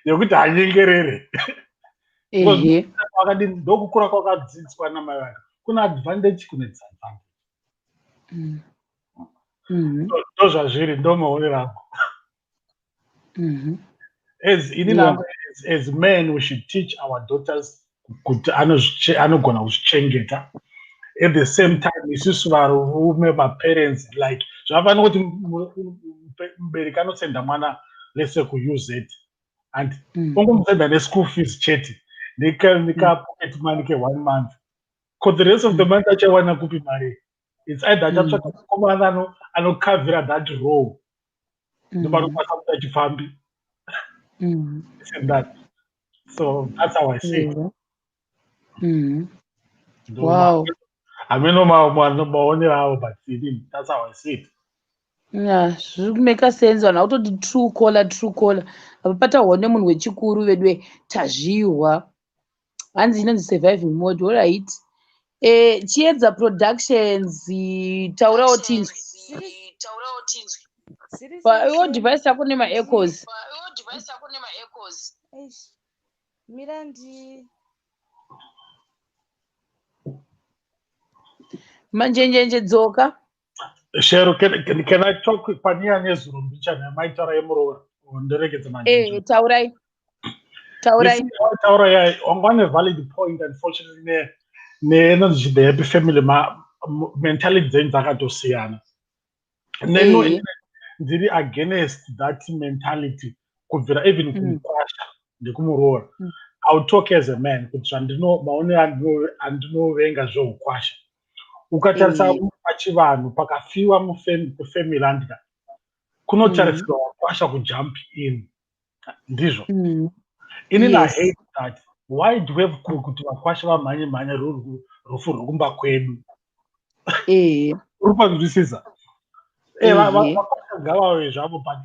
yekuti hanyengerere. Akadini ndokukura kwakadzidziswa namai vake. Kuna advantage kune disadvantage. Ndozvazviri, ndomaonero angu. As men, we should teach our daughters kuti anogona kuzvichengeta. At the same time, isusu varume, parents, like zvavana kuti mubereki anosenda mwana, let's say kuuse it, and ungomusenda neschool fees chete, nika pocket money ke 1 month, for the rest of the month achawana kupi mari. It's either achatsvaka mukomana anokavhira that role, ndomarokwanisa kuti achifambi. And that. So that's how I see it. Wow. I mean, no maonero, but that's how I see it. Yeah, zviri kumeka sense. Vanhu vakutoti true caller. Apa patahwa nemunhu wechikuru vedwe tazviwa. Hanzi inonzi surviving mode, all right. Chiedza Productions, taurawo tinzwi. Iwo device yako nema echoes. Mirandi. Manjenjenje dzoka. Shero, can I talk with Pania Nezuru? My Tara Emoro, Nderekeza Manjenje. Taurai. On one valid point, unfortunately, the happy family mentality dzakatosiyana. Neno ndiri against that mentality kubvira even kumukwasha ndekumuroora. I'll talk as a man kuti andinovenga zveukwasha. Ukatarisa pachivanhu pakafiwa kufamily andika kunotarisirwa wakwasha kujump in, ndizvo. Inini I hate that. Why do we have kuti vakwasha vamhanye rufu rwokumba kwedu? Uri panzwisisa? Vakwasha ngavave zvavo, but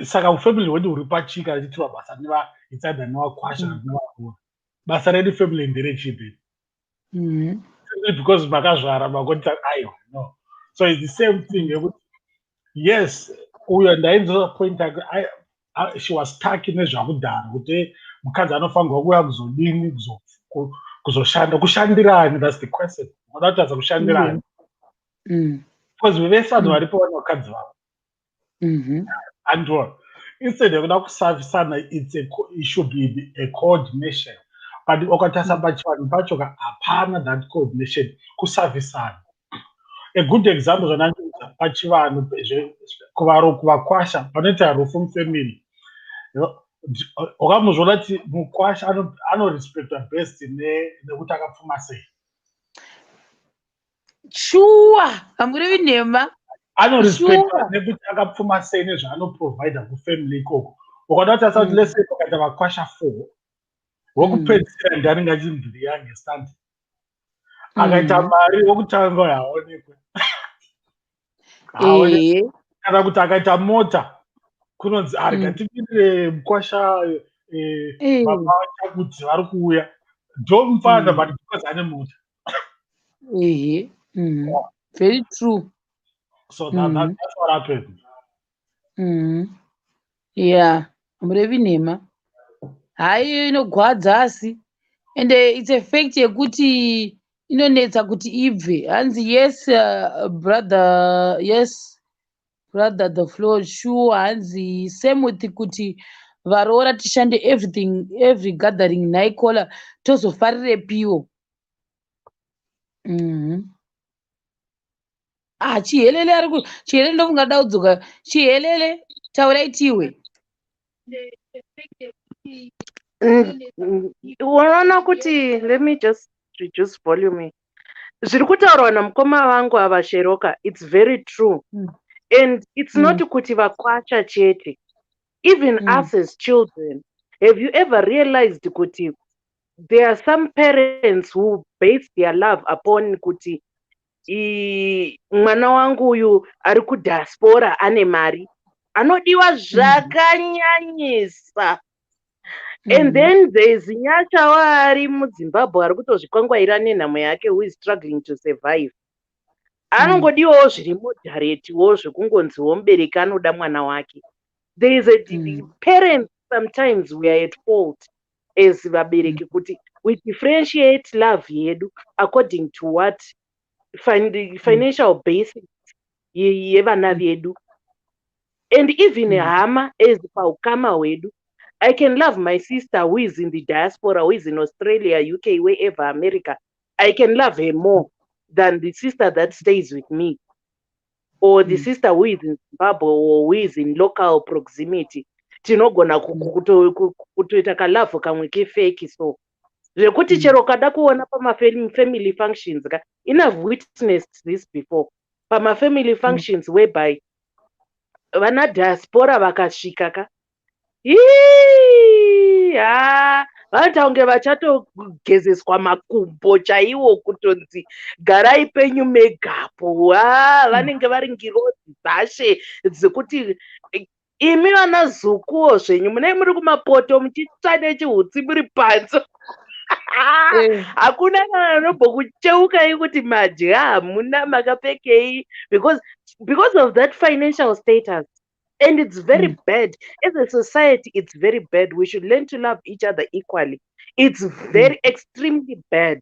saka ufamily hwedu huri pachika achiitwa basa nevaitsadha nevakwasha nevakuru. Basa redu family nderechipi? Simply because makazvara makoti aiwa, no. So it's the same thing. Yes, uyo ndainzwa point she was stuck nezvakudhara kuti mukadzi anofanirwa kuuya kuzodini, kuzoshanda, kushandirani. That's the question. Unoda kutadza kushandirani, because vese vanhu varipo vane vakadzi vavo. And instead yekuda kusavisana, it should be a coordination. But ukatarisa pachivanhu pacho hapana that coordination, kusavisana. A good example zvanandiudza pachivanhu kuvakwasha panoita rufu mufamily. Wakamuzvona kuti mukwasha anorespectwa best nekuti akapfuma sei? Sure, hamurevi nhema. Anorespectwa nekuti akapfuma sei nezvaanoprovida kufamily ikoko. Ukadatarisa kuti lese pakaita vakwasha 4, wokupedzisira ndianenge achimviri youngest. Akaita mari wokutanga haonekwe. Kana kuti akaita mota kunonzi arikatipindire mukwasha baba vachakuti vari kuuya. Don't father, but because ane mota. Very true. So that's what happened. Yeah, hamurevi nhema. Hai inogwadza asi and it's a fact yekuti inonetsa kuti ibve hanzi yes brother the floor sure hanzi same with kuti varoora tishande every gathering nhaikola tozofarirepiwo. Chihelele chihelele ndofunga daudzoka chihelele tauraitiwe. Unoona kuti let me just reduce volume. Zviri kutaurwa namukoma vangu ava Sheroka, it's very true. And it's not kuti vakwacha chete. Even us as children, have you ever realized kuti there are some parents who base their love upon kuti mwana wangu uyu ari kudiaspora ane mari anodiwa zvakanyanyisa. And then there's Nyacha ari muZimbabwe ari kutozvikwangwaira nenhamo yake who is struggling to survive. Anongodiwawo zviri moderate-wo zvekungonziwo mubereki anoda mwana wake. There is parents sometimes we are at fault as vabereki kuti we differentiate love yedu according to what financial basis yevana vedu. And even hama as paukama wedu, I can love my sister who is in the diaspora, who is in Australia, UK, wherever, America. I can love her more than the sister that stays with me, or the sister who is in Zimbabwe, or who is in local proximity. Tinogona kutoita kalove kamwe kefeki so. Zvekuti chero kada kuona family functions, I've witnessed this before. Family functions whereby vana diaspora vakasvikaka. Vanoita kunge vachatogezeswa makumbo chaiwo kutonzi garai penyu megapo. Vanenge vari ngirodzi dzashe dzekuti imi vana zukuwo zvenyu munenge muri kumapoto muchitsva nechihutsi muri panze. Hakuna kana anombokucheukai kuti madya hamuna makapfekei because of that financial status. And it's very bad. As a society, it's very bad. We should learn to love each other equally. It's very extremely bad.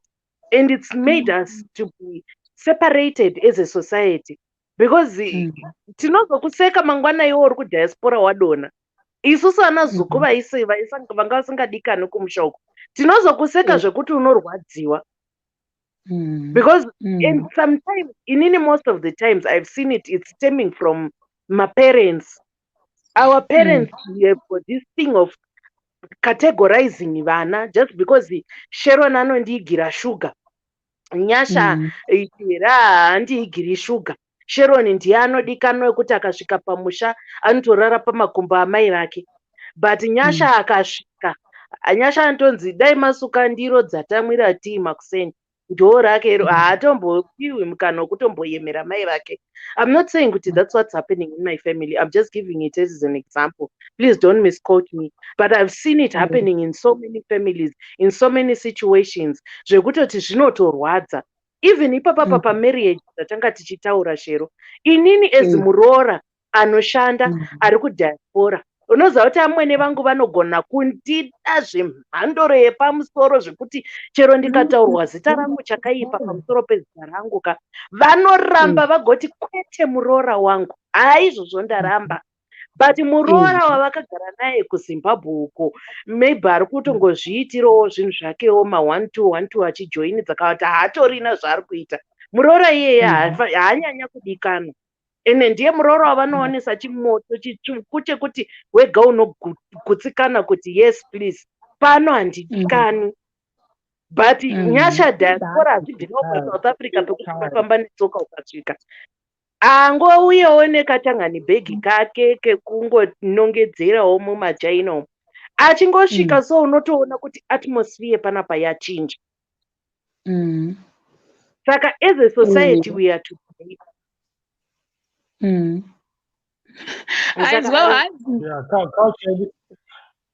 And it's made us to be separated as a society. Because tinozokuseka mangwana iwo uri kudiaspora wadona. Isusu ana zuku vanga vasingadikani kumushoko. Tinozokuseka zvekuti unorwadziwa. Because and sometimes, most of the times I've seen it's stemming from my parents. Our parents have got this thing of categorizing vana just because Sharon anondiigira sugar. Nyasha andiigiri sugar. Sharon ndiye anodikanwa kuti akasvika pamusha anotorara pamakumbo amai vake. But Nyasha akasvika. Nyasha antonzi dai masuka ndiro dzatamwira tii makuseni. Ndo rake haatombopiwi mukana wekutomboyemera mai vake. I'm not saying kuti that's what's happening in my family. I'm just giving it as an example. Please don't misquote me. But I've seen it happening in so many families, in so many situations. Zvekutoti zvinotorwadza. Even ipapa pamarriage dzatanga tichitaura Shero. Inini as muroora anoshanda ari kudiaspora. Unoziva kuti amwene vangu vanogona kundida zvemhando yepamusoro zvekuti chero ndikataurwa zita rangu chakaipa pamusoro pezita rangu vanoramba vagoti kwete muroora wangu. Izvozvo ndaramba. But muroora wavakagara naye kuZimbabwe uko maybe ari kutongozviitirawo zvinhu zvakewo ma1-2 achijoini dzakavati haatorina zvaari kuita. Muroora iyeye haanyanya kudikanwa. Ene ndiye muroora wavanoonesa chimoto chitsvuku chekuti wega unogutsikana kuti yes please pano handidikani. But Nyasha diaspora hazvibvirawo paSouth Africa pekuti unofamba netsoka ukasvika. Angouyawo nekatangani bhegi kake kekungonongedzerawo mumachaina umo. Achingosvika so unotoona kuti atmosphere panapa yachinja. Saka as a society we are to blame.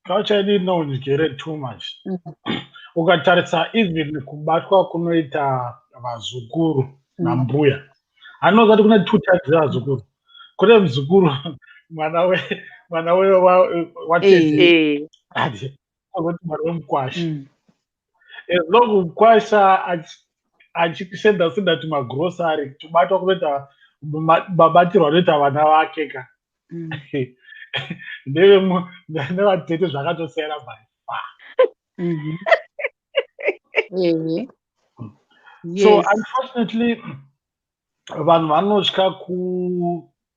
Culture yedu inonjere too much. Ukatarisa even kubatwa kunoita vazukuru nambuya. Anoza kuti kune 2 types zvazukuru. Kune muzukuru mwana we watete. Ati akuti mwana wemukwashi. as long ukwasha achisenda tumagrosari tubatwa kunoita mabatirwo anoita vana vake ka nevatete zvakatosiyana by far. So Yes. unfortunately vanhu vanotya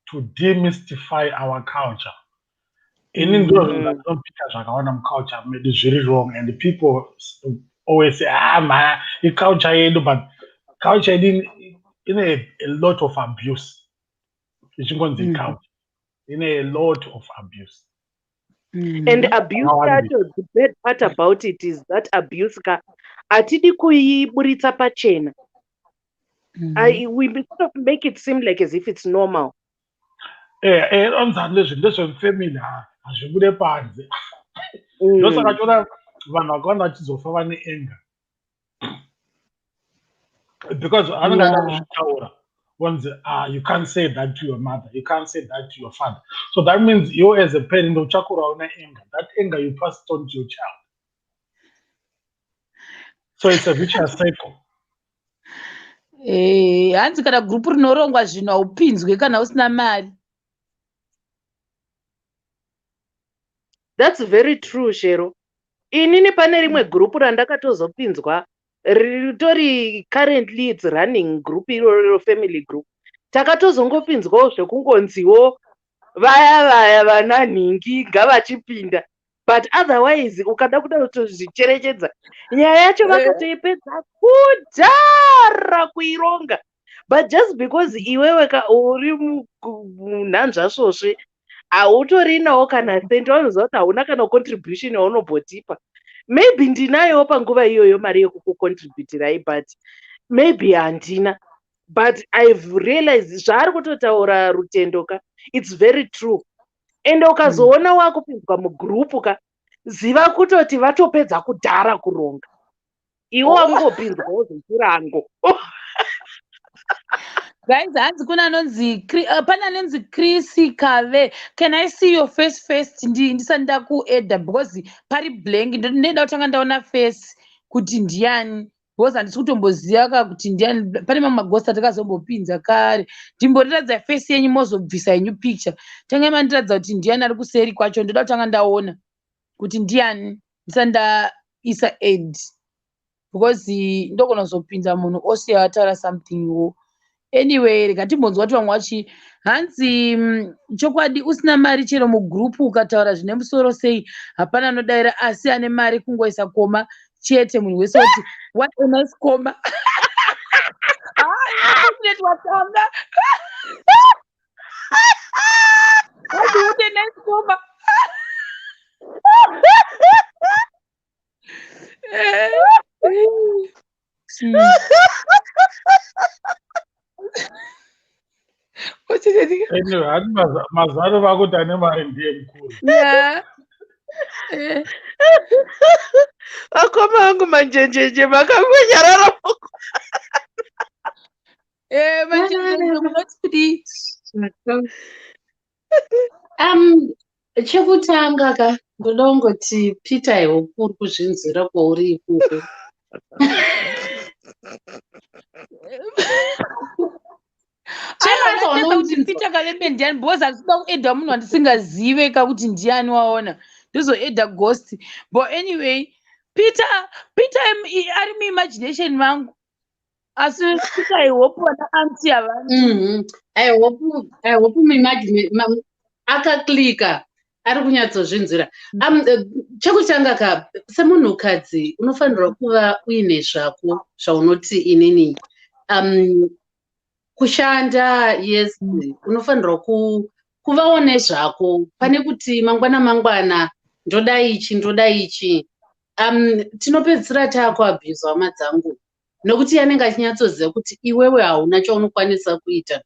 to demystify our culture. Ini ndizvo zvinhu zvatinopika zvakawanda muculture medu zviri wrong, and people always say iculture yedu, but culture yedu ine a lot of abuse. Ichingonzi culture ine a lot of abuse. And abuse yacho, the bad part about it is that abuse ka atidi kuiburitsa pachena. We sort of make it seem like as if it's normal. Onzani ndezvemufamily hazvibude panze. Ndosaka tiona vanhu vakawanda vachizofa vane anger because vanenge vada kuzvitaura onzi you can't say that to your mother, you can't say that to your father. So that means you as a parent uchakura una anger. That anger you pass it on to your child. So it's a vicious cycle. Hanzi kana gurupu rinorongwa zvinhu haupinzwe kana usina mari. That's very true, Shero. Inini pane rimwe gurupu randakatozopinzwa ritori currently it's running group iroro family group. Takatozongopinzwawo zvekungonziwo vaya vana nhingi ngavachipinda. But otherwise ukada kuda kutozvicherechedza nyaya yacho vakatoipedza kudhara kuironga. But just because iwewe uri munhanzvasvosve hautorinawo kana senti, vanoziva kuti hauna kana contribution yaunobhotipa. Maybe ndinayowo panguva iyoyo mari yekukucontributirai, but maybe handina. But I've realized zvaari kutotaura Rutendo ka, it's very true. And ukazoona wakupinzwa mugrupu ka, ziva kutoti vatopedza kudhara kuronga. Iwo wangopinzwawo zvechirango. Guys, hanzi kuna pana nonzi Chris Kave. Can I see your face first? Ndisati ndakuedha because pari blank. Ndinoda kutanga ndaona face kuti ndiani. Because handisi kutomboziva ka kuti ndiani. Pane mamwe magosta takazombopinza kare. Ndimbotiradza face yenyu mozobvisa yenyu picture. Tanga mandiradza kuti ndiani ari kuseri kwacho. Ndoda kutanga ndaona kuti ndiani. Ndisati ndaisa aid. Because ndogona kuzopinza munhu osiya ataura something iwo. Anyway, rega timbonzwa kuti vamwe vachi hanzi chokwadi usina mari chero mugrupu ukataura zvine musoro sei hapana anodaira, asi ane mari kungoisa koma chete munhu wese kuti what a nice koma. Watanga. What a nice koma. Anyway, mazaro vakuti ane mari ndiye mukuru. Yeah. Vakoma vangu manjenjenje vakangonyarara. Manjenjenje munoti. Chekutanga ka ndoda kungoti Peter iwe uri kuzvinzwira kwauri ikoko. Peter Kalembe ndiani because handisida kuedha munhu wandisingazive kakuti ndiani waona ndizoedha ghost. But anyway, Peter ari muimagination mangu, asi Peter I hope wana anti yavanhu. I hope muimagination akaklika ari kunyatsozvinzwira. Chekutanga ka semunhukadzi unofanirwa kuva uine zvako zvaunoti inini kushanda. Yes, unofanirwa kuvawo nezvako, pane kuti mangwana ndoda ichi. Tinopedzisira taakuabhuzwa hama dzangu nokuti anenge achinyatsoziva kuti iwewe hauna chaunokwanisa kuita.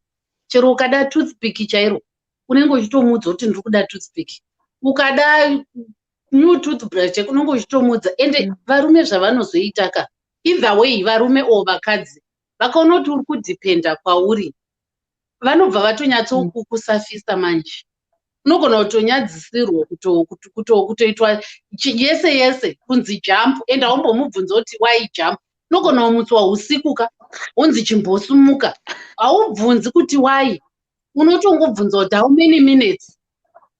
Chero ukada toothpick chairo unenge uchitomuudza kuti ndiri kuda toothpick. Ukada new toothbrush unenge uchitomuudza. Ende varume zvavanozoita ka, either way varume o vakadzi vakaona kuti uri kudhipenda kwauri vanobva vatonyatsokusafisa manje. unogona kutonyadzisirwa kutoitwa yese yese kunzi jump ende haumbomubvunza kuti why jump. Unogona kumutswa usiku unzi chimbosumuka, haubvunzi kuti why, unotongobvunza kuti how many minutes,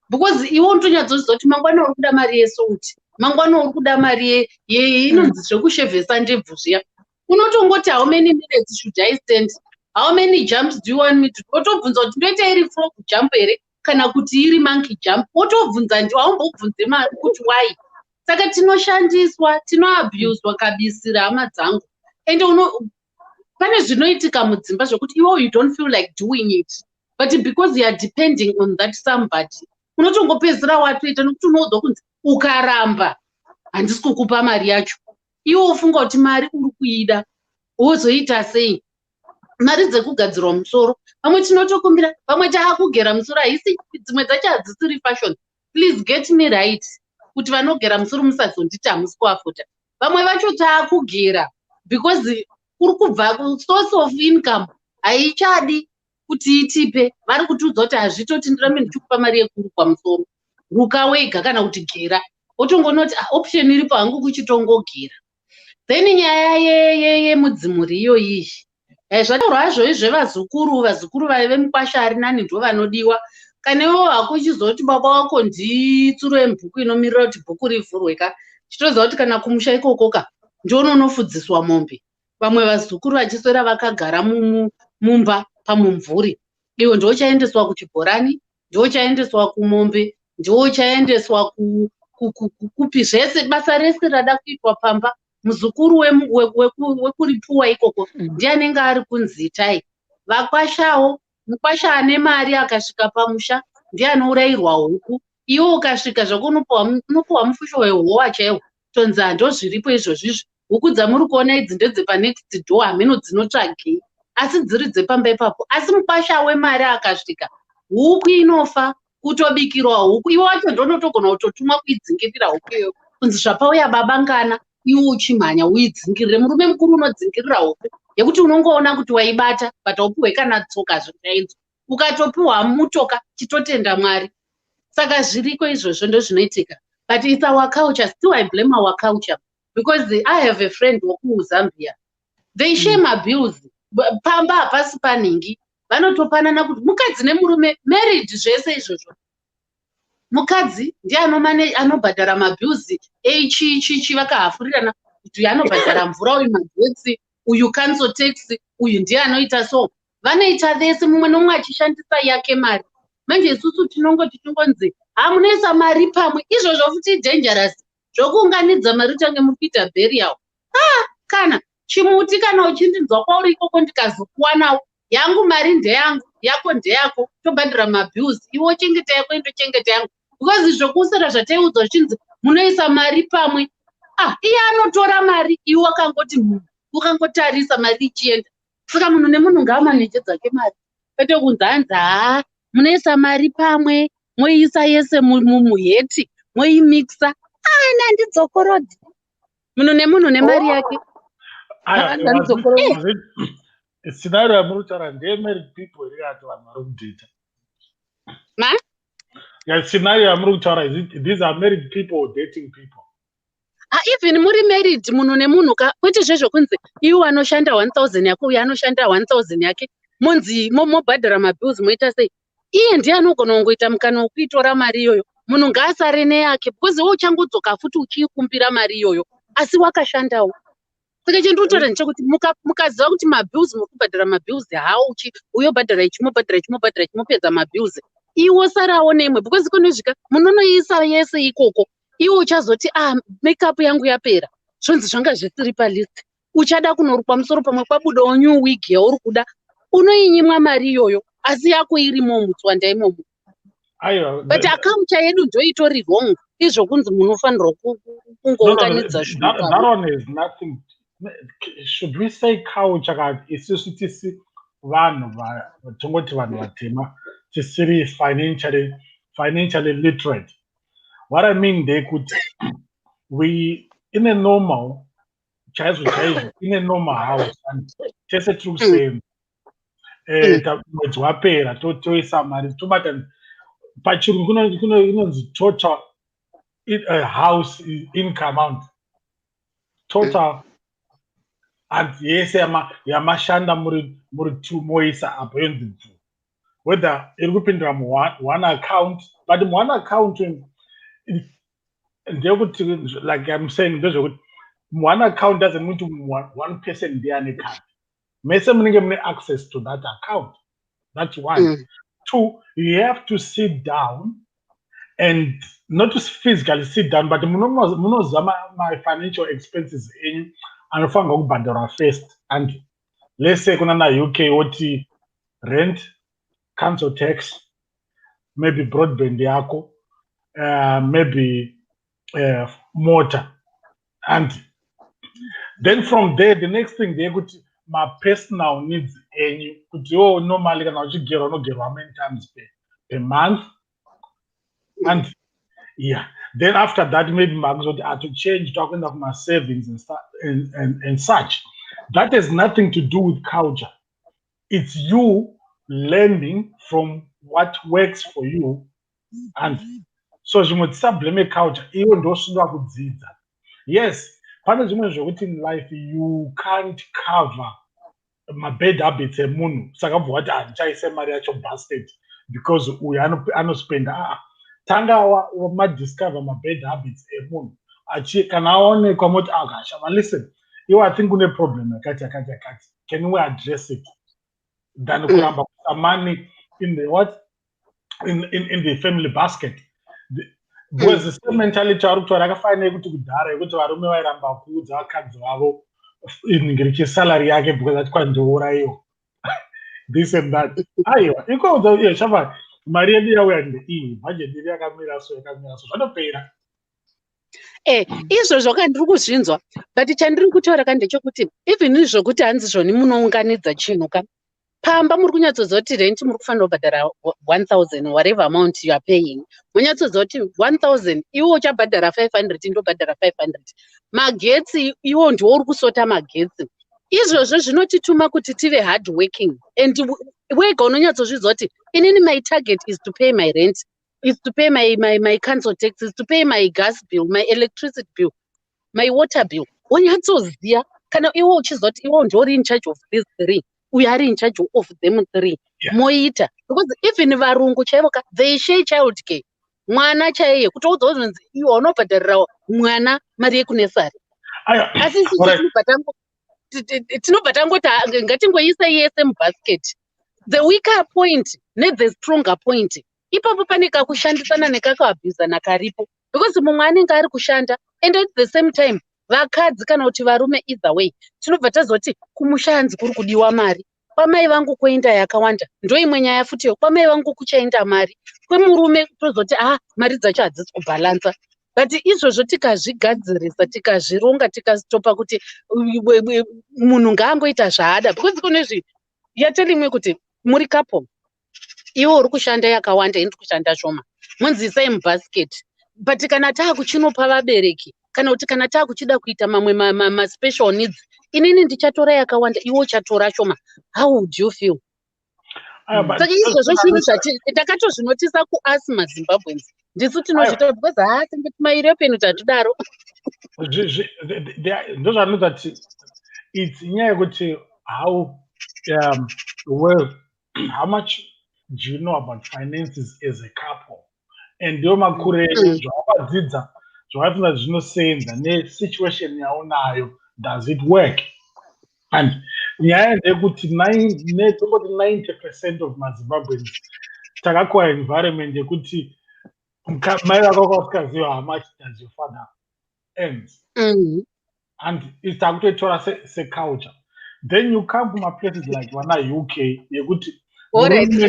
because iwe unotonyatsoziva kuti mangwana uri kuda mari yesouti, mangwana uri kuda mari inonzi zvekushevhesa ndebvu zviya, unotongoti how many minutes should I stand, how many jumps do you want me to do, wotobvunza kuti ndoita iri frog jump here kana kuti iri monkey jump, wotobvunza ndiwo, haumbobvunze kuti why. Saka tinoshandiswa, tinoabuswa kabisira hama dzangu, ende pane zvinoitika mudzimba zvokuti iwe you don't feel like doing it, but because you are depending on that somebody, unotongopedzera watoita nokuti unoudza kunzi ukaramba handisi kukupa mari yacho, iwe ufunga kuti mari uri kuida, wozoita sei? Mari dzekugadzirwa musoro, vamwe tinotokumbira, vamwe taakugera musoro, haisi dzimwe dzacho hadzisiri fashion, please get me right, kuti vanogera musoro musazonditi hamusi kuafota. Vamwe vacho taakugera because uri kubva source of income haichadi kuti itipe, vari kutiudza kuti hazvitoti ndirambe ndichikupa mari yekurukwa musoro, ruka wega kana kuti gera, wotongonoti option iripo hangu kuchitongogera. Then nyaya yemudzimuri iyoyi zvataurwa hazvo izvevazukuru, vazukuru vaive mukwasha ari nani ndo vanodiwa. Kana iwo hako uchizoti baba wako nditsuro yemubhuku inomirira kuti bhuku rivhurwe chitoziva kuti kana kumusha ikokoka ndoononofudziswa mombe. Vamwe vazukuru vachiswera vakagara mumba pamumvuri, iwo ndochaendeswa kuchibhorani, ndochaendeswa kumombe, ndochaendeswa kupi zvese basa rese rada kuitwa pamba. Muzukuru wekuripuwa ikoko ndianenge ari kunzi itai. Vakwashawo, mukwasha ane mari akasvika pamusha ndianourayirwa huku, iwo ukasvika zvako unopuwa mufusho wehowa chaiwo, tonzi handozviripo izvozvizvi, huku dzamuri kuona idzi ndedzepa next door, hameno dzinotsvagei, asi dziri dzepamba ipapo. Asi mukwasha wemari akasvika, huku inofa, kutobikirwa huku, iwe wacho ndonotogona kutotumwa kuidzingirira huku iyoyo, kunzi zvapauya babangana, iwe uchimhanya uidzingirire. Murume mukuru unodzingirira huku yekuti unongoona kuti waibata but haupiwe kana tsoka zvakaidzo, ukatopiwa mutoka chitotenda Mwari. Saka zviriko izvozvo ndozvinoitika, but it's our culture. Still I blame our culture, because I have a friend wekuZambia, they shame abuse pamba hapasi panhingi, vanotopanana kuti mukadzi nemurume married zvese izvozvo, mukadzi ndiye anobhadhara mabhuzi echichi vakahafurirana kuti anobhadhara mvura, uyu magetsi, uyu council tax, uyu ndiye anoita so, vanoita vese mumwe nomumwe achishandisa yake mari. Manje isusu tinongonzi hamunoisa mari pamwe, izvozvo futi dangerous zvokuunganidza mari utange muri kuita burial. Kana chimuti kana uchindinzwa kwauri ikoko ndikazokuwanawo, yangu mari ndeyangu, yako ndeyako, tobhadhara mabhuzi, iwe chengeta yako indochengeta yangu, because zvokusara zvataiudzwa zvichinzi munoisa mari pamwe. Iye anotora mari, iwe wakangoti munhu ukangotarisa mari ichienda. Saka munhu nemunhu ngaamaneje dzake mari, kwete kunzi hanzi munoisa mari pamwe, moiisa yese muheti, moimikisa. Nandidzokorodhi, munhu nemunhu nemari yake. Scenario yamuri kutaura ndemarried people here ati vanhu vari kudheta. Scenario yamuri kutaura, these are married people dating people. Even muri married munhu nemunhu kwete zvezvo kunzi iwe anoshanda 1000 yako, uye anoshanda 1000 yake, munzi mobhadhara mabhuzi, moita sei? Iye ndiye anogona kungoita mukana wekuitora mari iyoyo, munhu ngaasare neyake, because wewe uchangodzoka futi uchiikumbira mari iyoyo, asi wakashandawo. Saka chendinotaura ndechekuti mukaziva kuti mabhuzi muri kubhadhara mabhuzi hawo, uyobhadhara ichi, mobhadhara ichi, mobhadhara ichi, mopedza mabhuzi, iwe sarawo neimwe, because kunosvika munonoisa yese ikoko, iwe uchazoti makeup yangu yapera, zvonzi zvanga zvisiri palist, uchada kunorukwa musoro, pamwe kwabudawo new wig yauri kuda, unoinyimwa mari iyoyo, asi yako irimo mutswanda imomo. But account yedu ndo itori wrong, izvo kunzi munofanirwa kungounganidza zvinhu. That one is nothing. Should we say culture kana isusu tisi vanhu vatongoti vanhu vatema tisiri financially literate? What I mean ndekuti we in a normal chaizvo in a normal house tese tiri kusema mwedzi wapera toisa mari tobata pachirungu kunonzi total house income amount total and yese yamashanda muri two moisa apo yonzi whether iri kupindira one account but one account ndeyekuti like I'm saying ndezvekuti one account doesn't mean to one person ndiane card mese munenge mune access to that account. That's one. Two, you have to sit down and not just physically sit down, but munozama my financial expenses in anofanga kubhadhara first. And let's say kuna na UK oti rent, council tax, maybe broadband yako, maybe motor. And then from there, the next thing they could my personal needs and you could normally can also get how many times per month. And yeah, then after that, maybe I had to change talking of my savings and stuff and such. That has nothing to do with culture. It's you learning from what works for you. And so you must blame culture, even those who are good. Yes, in life you can't cover my bad habits emunhu saka bvoti handichaise mari yacho basket because uyu anospenda tanga madiscover mabad habits emunhu kana aonekwa moti akashama listen I think une problem yakati can we address it than kuramba kusa money in the what in the family basket because the same mentality ari kutora akafanira kuti kudhara yekuti varume vairamba kuudza vakadzi vavo ingirichi salary yake because atwa ndourayiwa this and that aiwa ikoudza shava mari yedu yauya ndeiyi budget yedu yakamira so zvatopera izvozvo kandiri kuzvinzwa but chandiri kutaura ndechekuti even izvokuti hanzi zvoni munounganidza chinhu ka pamba muri kunyatsozoti rent muri kufanira kubhadhara 1000 whatever amount you are paying munyatsozoti 1000 iwo uchabhadhara 500 ndobhadhara 500 magetsi iwo ndiwo uri kusota magetsi izvozvo zvinotituma kuti tive hard working and wega unonyatsozviziva kuti inini my target is to pay my rent, is to pay my council tax, is to pay my gas bill, my electricity bill, my water bill. Wonyatsoziya kana iwo uchizoti iwo ndori in charge of these three, we are in charge of them three. Yeah. Moita because even varungu chaivo they share child care. Mwana chaiye kutoudza kuti iwo unobhadharira mwana mari yekunesari asi tinobva tangoti ngatingoisa yese mubasket. The weaker point the stronger point ipapo pane kakushandisana nekakaabhuzana karipo because mumwe anenge ari kushanda and at the same time vakadzi kana kuti varume either way tinobva tazoti kumusha hanzi kuri kudiwa mari, kwamai vangu kuenda yakawanda ndo imwe nyaya futiyo, kwamai vangu kuchaenda mari, kwemurume tozoti mari dzacho hadzisi kubhalansa. But izvozvo tikazvigadzirisa tikazvironga tikazitopa kuti munhu ngaangoita zvaada because kune yatelimwe kuti muri couple iwo uri kushanda yakawanda indi kushanda shoma munzisai mubasket but kana taakuchinopa vabereki kana kuti kana taakuchida kuita mamwe maspecial needs inini ndichatora yakawanda iwo uchatora shoma, how would you feel? Saka izvozvo zvinhu takatozvinotisa kuus maZimbabweans ndisu tinozvita because senge maeuropean tatidaro ndozvanoita it's inyaya yekuti how how much do you know about finances as a couple and ndiyo makure zvawakadzidza zvawafuna zvinosenza nesituation yaunayo does it work and nyaya ndeyekuti 90% of maZimbabweans takakuwa environment yekuti mai vako vakasikaziva how much does your father earns and itakutoitora seculture. Then you come from a places like UK yekuti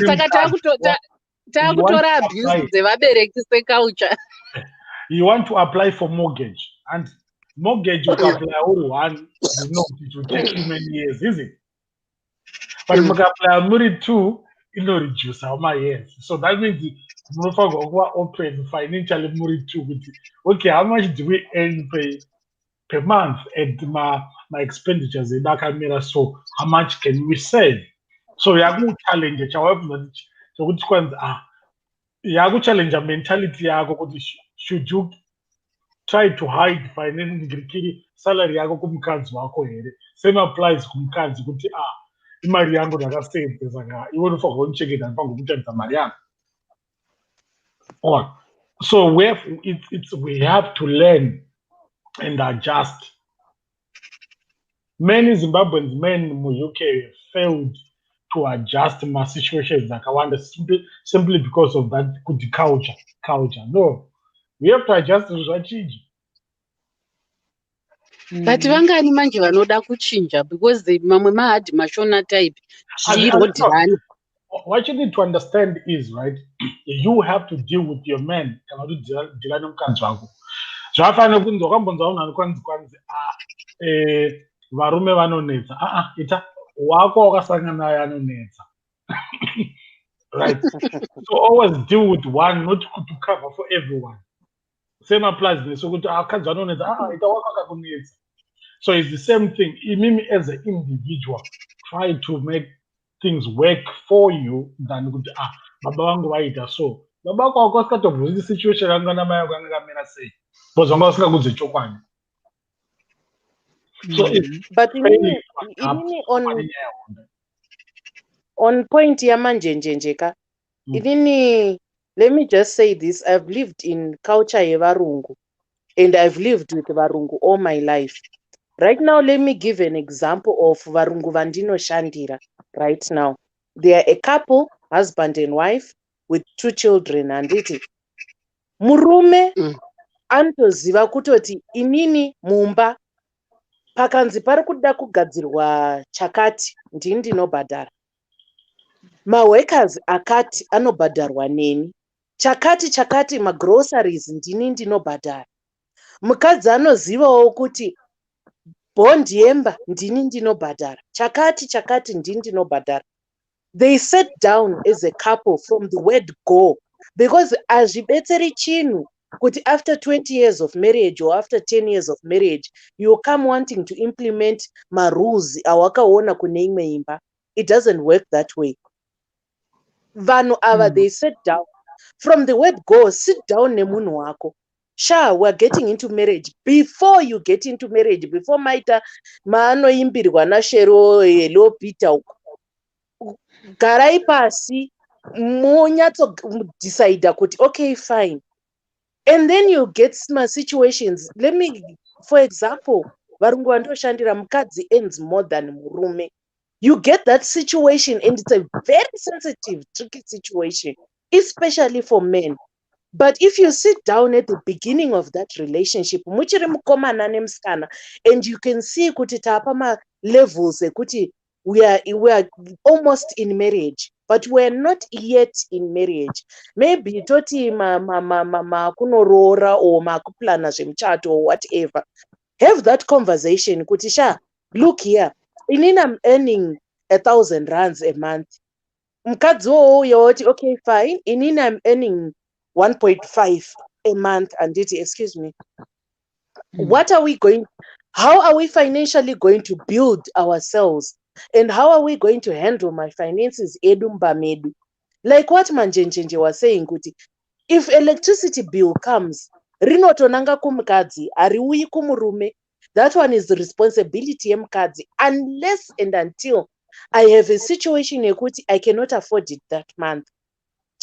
saka takutora abuse dzevabereki seculture. You want to apply for mortgage and mortgage you can apply only one, you know it will take you many years, is it? But you can apply only two, it will reduce how many years. So that means you open financially more two. Okay, how much do we earn per month and my expenditures in that camera, so how much can we save? So we are going to challenge it. However, so which ones yakuchallenge mentality yako kuti should you try to hide finance salary yako kumukadzi wako here. Same applies kumukadzi kuti imari yangu ndakasave saka iwe unofanirwa kundichengeta ndifanirwa kutaridza mari yangu. So we have to learn and adjust. Many Zimbabweans, men in the UK failed to adjust my situations like I want simply because of that good culture. No, we have to adjust to change. But vangani manje vanoda kuchinja because mamwe mahadi mashona type zvirodhirana. What you need to understand is, right, you have to deal with your men kana kuti deal nomukadzi wako. Zvafana kunzi wakambonza unhu kwanzi varume vanonetsa. Ita wako wakasangana naye anonetsa. Right. So always deal with one, not to cover for everyone. Same applies this. So kuti akadzi anonetsa, ita wako akakunetsa. So it's the same thing. Mimi as an individual try to make things work for you than kuti baba vangu vaita so. Baba wako akasikatobvunza situation yanga namai yako yanga kamira sei. Because vanga vasingakudze chokwadi. So but on point yamanjenjenjeka inini, let me just say this, I've lived in culture yevarungu and I've lived with varungu all my life. Right now, let me give an example of varungu vandino shandira. Right now, they are a couple, husband and wife, with 2 children. And it murume antoziva kutoti inini mumba pakanzi pari kuda kugadzirwa chakati ndini ndinobhadhara, maworkers akati anobhadharwa neni, chakati magroceries ndini ndinobhadhara. Mukadzi anozivawo kuti bhondi yemba ndini ndinobhadhara, chakati ndini ndinobhadhara. They sat down as a couple from the word go, because azvibetseri chinhu kuti after 20 years of marriage or after 10 years of marriage you come wanting to implement marules awakaona kune imwe imba. It doesn't work that way. Vanhu ava they sat down from the word go. Sit down nemunhu wako. We're getting into marriage. Before you get into marriage, before maita maanoimbirwa nashero hello Peter uko, garai pasi munyatso decide kuti okay fine, and then you get some situations. Let me, for example, varungu vandoshandira mukadzi earns more than murume. You get that situation and it's a very sensitive, tricky situation, especially for men. But if you sit down at the beginning of that relationship, muchiri mukomana nemusikana, and you can see kuti taapa levels ekuti we are almost in marriage, but we're not yet in marriage. Maybe toti kunorora or makuplana zvemuchato or whatever. Have that conversation kuti look here, I'm earning 1,000 rands a month. Mukadzi yoti okay fine, I'm earning 1.5 a month, and excuse me, how are we financially going to build ourselves, and how are we going to handle my finances edumba medu? Like what Manjenjenje was saying, kuti if electricity bill comes, rinotonanga kumukadzi ariuyi kumurume. That one is the responsibility yemukadzi, unless and until I have a situation yekuti I cannot afford it that month.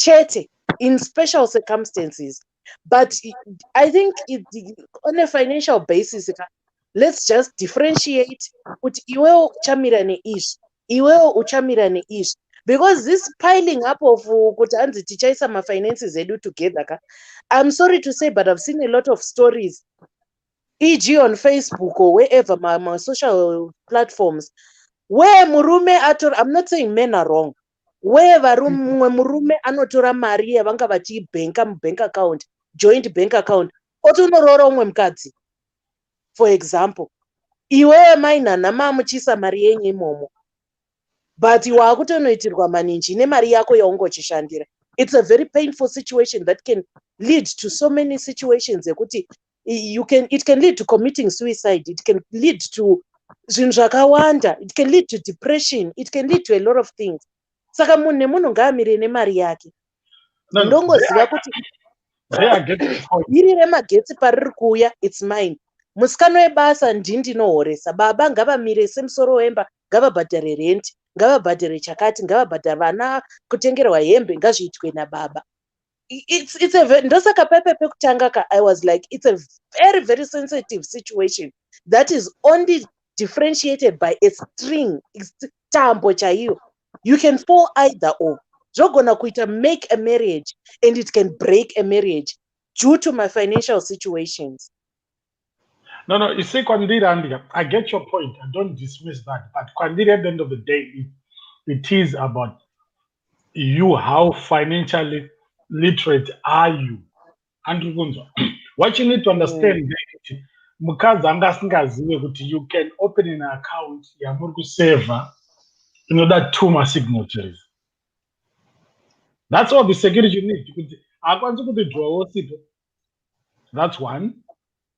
Chete, in special circumstances. But I think on a financial basis, let's just differentiate kuti iwewo uchamira neishi, iwewo uchamira neishi. Because this piling up of kuti hanzi tichaisa mafinances edu together, I'm sorry to say, but I've seen a lot of stories, e.g. on Facebook or wherever, my social platforms, where murume I'm not saying men are wrong, where murume anotora mari yavanga vachiibhenka mubank account, joint bank account, otonorora umwe mukadzi. For example, iwewe mainhana mamuchisa mari yenyu imomo, but iwe akutonoitirwa maninji nemari yako yaungochishandira. It's a very painful situation that can lead to so many situations ekuti it can lead to committing suicide, it can lead to zvinhu zvakawanda, it can lead to depression, it can lead to a lot of things. Saka munhu nemunhu ngaamire nemari yake. No, no, ndongoziva kuti they are getting the point. iri remagetsi pariri kuuya it's mine. Musikano webasa ndinohoresa. Baba ngavamire semusoro wemba, ngavabhadhare rent, ngavabhadhare chakati, ngavabhadhare vana kutengerwa hembe, ngazviitwe nababa. It's a ndosaka pepe pekutanga ka I was like it's a very very sensitive situation that is only differentiated by a string. It's tambo chaiyo. You can fall either or. Zvogona kuita make a marriage and it can break a marriage due to my financial situations. No, you see, Kwandiri, Andika, I get your point. I don't dismiss that. But Kwandiri, at the end of the day, it is about you, how financially literate are you? Andrew Gunzo. What you need to understand, mukazi angasingazive kuti you can open an account yamuri kuseva inoda 2 masignatories. That's all the security you need. Akwanisi kutidhrawo sipo. That's one.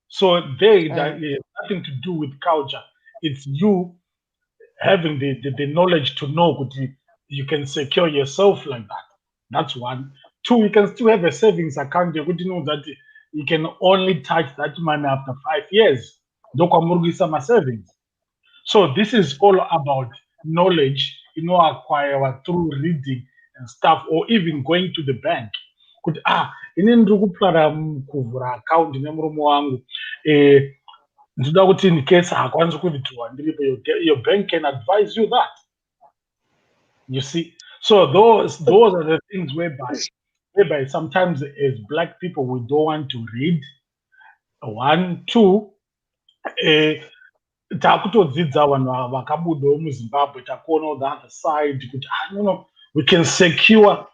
So that has nothing to do with culture. It's you having the knowledge to know that you can secure yourself like that. That's one. Two, you can still have a savings account. You know that you can only touch that money after 5 years. My savings. So this is all about knowledge, acquire through reading and stuff, or even going to the bank. Kuti ini ndiri kuplara kuvhura account nemuromo wangu ndoda kuti in case hakwanisi kundidhiwa ndiripo, your bank can advise you that. You see, so those are the things whereby sometimes as black people we don't want to read. 1, 2, takutodzidza vanhu vakabudawo muZimbabwe takuonawo the other side kuti we can secure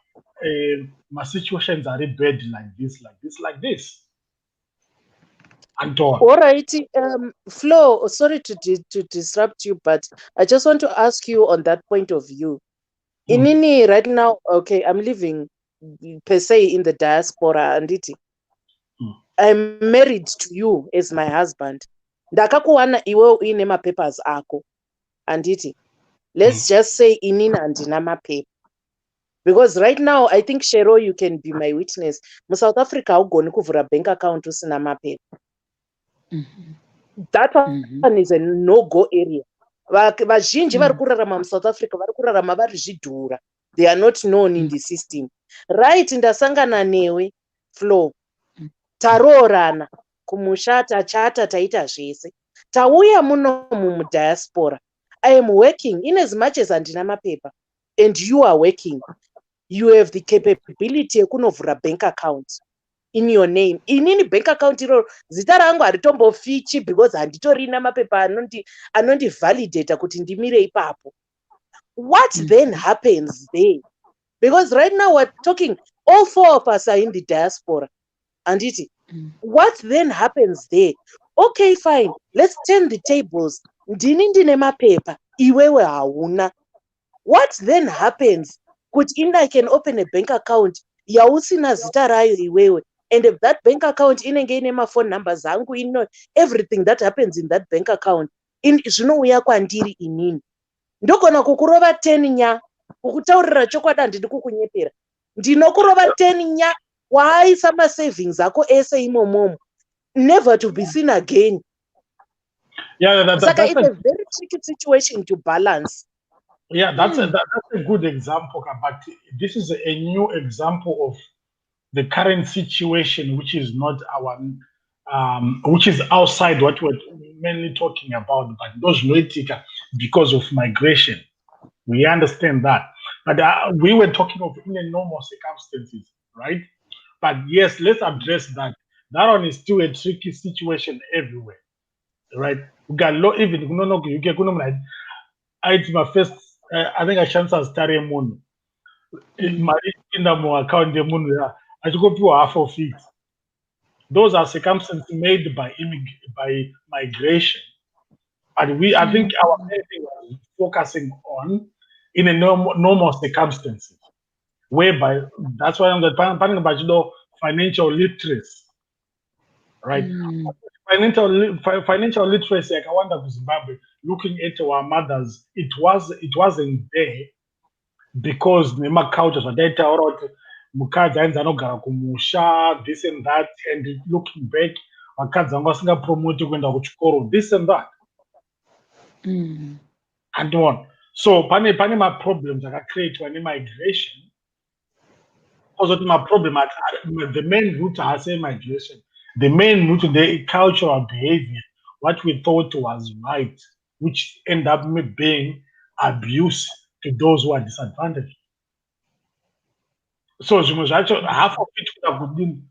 my situations are bad like this. Anton. All right, Flo, sorry to disrupt you, but I just want to ask you on that point of view. Inini right now, okay, I'm living per se in the diaspora, anditi. I'm married to you as my husband. Ndakakuwana iwe uine mapapers ako, anditi. Let's just say inini andina mapepa. Because right now, I think, Shero, you can be my witness. Mu South Africa, haugoni kuvhura bank account usina mapepa. That one is a no-go area. Vazhinji vari kurarama mu South Africa vari kurarama vari zvidhura. They are not known in the system. Right, ndasangana newe, Flo. Taroorana, kumusha, tachata, taita zvese. Tauya muno mu diaspora. I am working in as much as andina mapepa. And you are working. You have the capability yekunovhura bank account in your name. Inini bank account iro zita rangu haritombofichi because handitorina mapepa anondi validate kuti ndimire ipapo. What then happens there? Because right now we're talking, all 4 of us are in the diaspora. Anditi, what then happens there? Okay, fine. Let's turn the tables. Ndini ndine mapepa, iwewe hauna. What then happens? Could I can open a bank account yausina zita rayo iwewe, and if that bank account inenge ine phone numbers zangu, everything that happens in that bank account zvinouya kwandiri inini. Ndogona kukurova 10 nya kukutaurira chokwadi handidi kukunyepera. Ndinokurova 10 nya waaisa savings ako ese imomomo, never to be seen again. Yeah, it's a very tricky situation to balance. Yeah, that's a good example, but this is a new example of the current situation, which is not our, which is outside what we're mainly talking about, but those noetica because of migration. We understand that, but we were talking of in a normal circumstances, right? But yes, let's address that. That one is still a tricky situation everywhere, right? We got even you get my first. I think I chance as Tare Moon. My account the moon I should go to half of it. Those are circumstances made by migration. And I think our main thing was focusing on in a normal circumstances, whereby that's why I'm talking about financial literacy, right? Financial literacy, like I wonder for Zimbabwe, looking at our mothers, it wasn't there because Nema cultures were data or mukadzi ainzi anogara kumusha, this and that, and looking back vakadzi vanga vasingapromoti kuenda kuchikoro, this and that. And on. So pane maproblems akacreatwa nemigration. Also maproblem the main root haasei migration. The main root, the cultural behavior, what we thought was right, which end up being abuse to those who are disadvantaged. So zvimwe zvacho half of it kuda kudini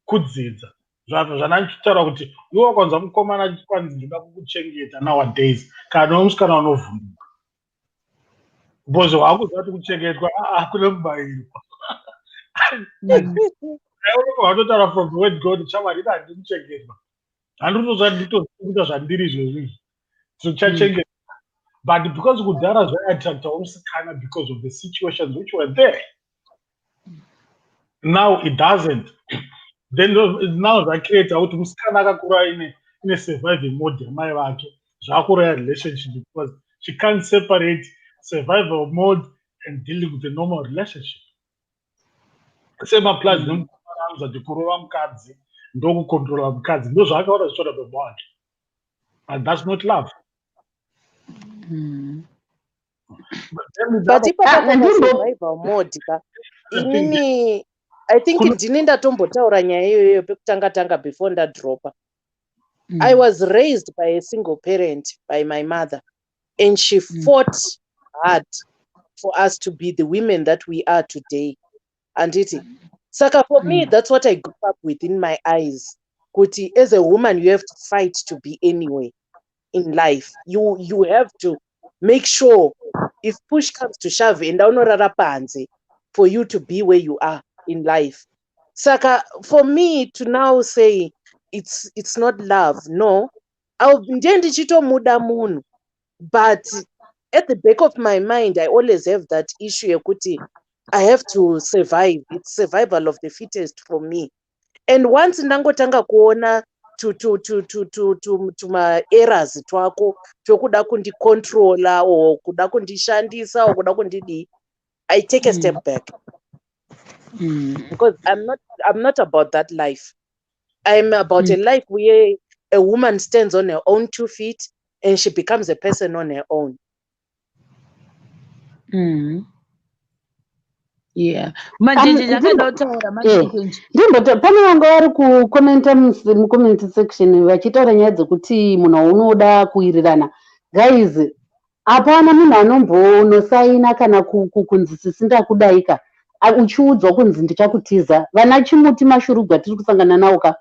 kudzidza zvanachitaura kuti iwe wakanzwa mukomana kwanzi ndoda kukuchengeta nowadays kana nomusikana unovhunduka because wakuziva kuti kuchengetwa kune mubayiro watotaura from the word God chamwari handidi kuchengetwa handitozoita zvandiri izvozvizvi so chachengetwa but because kudhara zvaiattractawo musikana because of the situations which were there. Now it doesn't. Then now zvacreata kuti musikana akakura ine surviving mode yamai vake zvakuraya relationship because she can't separate survival mode and dealing with a normal relationship. Same applies nemukomana anozati kurova mukadzi ndokucontrola mukadzi ndo zvaakaona zvichioda baba wake, and that's not love. But ipapa survival mode inini I think ndini ndatombotaura nyaya iyoyo pekutanga before ndadropa. I was raised by a single parent, by my mother, and she fought hard for us to be the women that we are today. And Saka, for me, that's what I grew up with in my eyes. Kuti, as a woman, you have to fight to be anywhere in life. You have to make sure if push comes to shove, for you to be where you are in life. Saka, for me to now say it's not love, no. But at the back of my mind, I always have that issue, Kuti, I have to survive. It's survival of the fittest for me. And once ndangotanga kuona to my errors twako tokuda kundicontrola or kuda kundishandisa or kuda kundidi, I take a step back. Because I'm not about that life. I'm about a life where a woman stands on her own 2 feet and she becomes a person on her own. Yeah. Manjenje jakadautaura manjenje. Ndimboti pane vanga vari kukomenta mucomment section vachitaura nyaya dzekuti munhu unoda kuwirirana. Guys, hapana munhu anombonosaina kana kunzi sisinda kudaika uchiudzwa kunzi ndichakutiza. Vana Chimuti Mashurugwa tiri kusangana nawo ka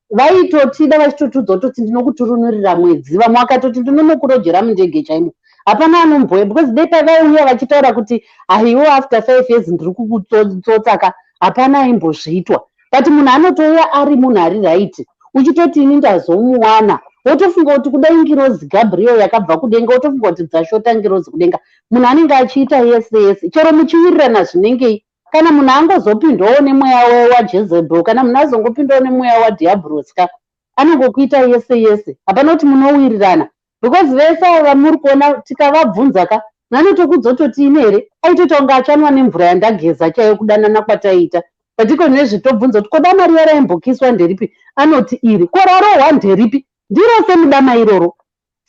vaitotida vachitotudzwa kuti ndinokuturunurira mwedzi, vamwe vakatoti ndinonokurojera mundege chaimo. Hapana anomboya because dei pavaiuya vachitaura kuti aiwo after 5 years ndiri kukutsotaka, hapana aimbozviitwa. But munhu anotouya ari munhu ari right, uchitoti ini ndazomuwana wotofunga kuti kudai ngirozi Gabriel yakabva kudenga, wotofunga kuti dzashota ngirozi kudenga. Munhu anenge achiita yese chero muchiwirirana zvinengei, kana munhu angozopindawo nemweya waJezebel, kana munhu azongopindawo nemweya waDiabroska, anongokuita yese. Hapana kuti munowirirana. Because vese ava muri kuona tikavabvunza ka nanotokudzototi ine here aitota kunge achanwa nemvura yandageza chaiyo kudanana kwataiita. Patiko nezvitobvunza kuti koda mari yaraimbokiswa nderipi, anoti iri korarohwa nderipi, ndiro semudama iroro.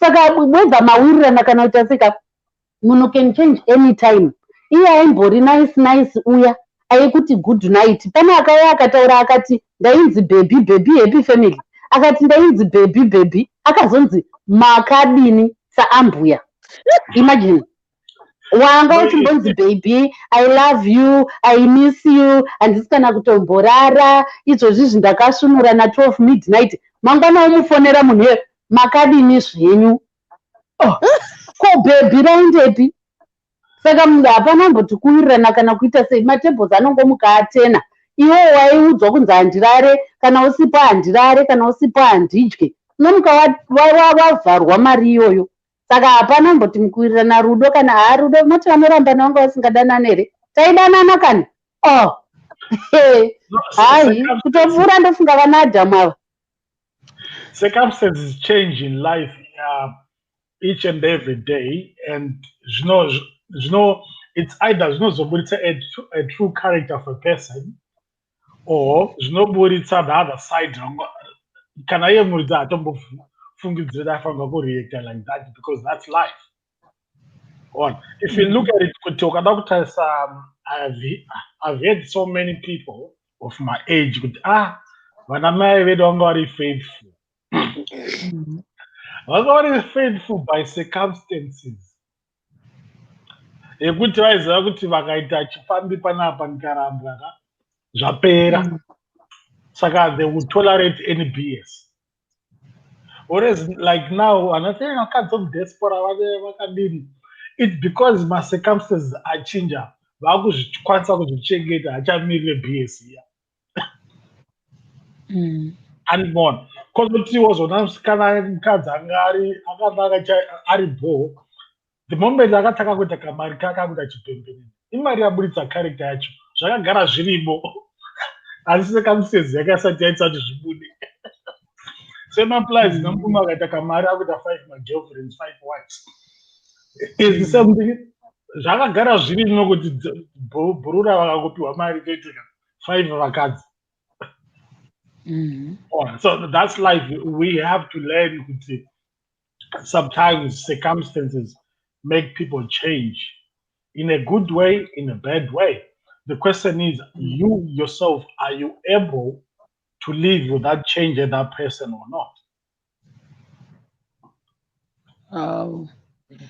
Saka whether mawirirana kana kuita seka munhu can change anytime. Iye aimbori nice uya aikuti good night. Pane akauya akataura akati ndainzi baby happy family, akati ndainzi baby akazonzi makadini saambuya. Imagine wanga uchimbonzi baby I love you, I miss you, handisi kana kutomborara izvozvizvi ndakasunura na 12 midnight, mangwana umufonera munhu makadini zvenyu. Ko baby raindepi? Saka munhu hapana mboti kuwirirana kana kuita sei, matebhos anongomuka atena. Iwo waiudzwa kunzi handirare, kana usipo handirare, kana usipo handidye, unomuka wavharwa mari iyoyo. Saka hapana mboti mukuwirirana rudo, kana rudo moti vanorambana vanga vasingadanani here, taidanana kana hai kutopfuura ndofunga vana Adhamu ava. Circumstances change in life each and every day, and it's either zvinozoburitsa a true character of a person or zvinoburitsa the other side. Kana iye muridzi hatombofungidzira afanira kureacta like that because that's life. One, if you look at it, kuti ukada kutarisa, I've heard so many people of my age kuti vana mai vedu vanga vari faithful. Vanga vari faithful by circumstances. Yekuti vaiziva kuti vakaita chifambi panapa ndikarambwa zvapera. Saka they would tolerate any BS. Whereas like now, another kinds of diaspora vakadini. It's because my circumstances are changing. Vakuzvikwanisa kuzvichengeta hachamirire BS here. And more. Because what he was on mukadzi akanga ari bho. The moment akataka kuita kamari kake akuita chipembenene. Imari yaburitsa character yacho. Zvakagara zvirimo. Asi circumstances yakasati yaita kuti zvibude. Same applies. Nomurume akaita kamari akuita 5 my girlfriends, 5 wives. Is the same thing. Zvakagara zvirimo kuti bhurura vakakupiwa mari toitika 5 vakadzi. So that's life. We have to learn kuti sometimes circumstances make people change in a good way, in a bad way. The question is, you yourself, are you able to live with that change in that person or not?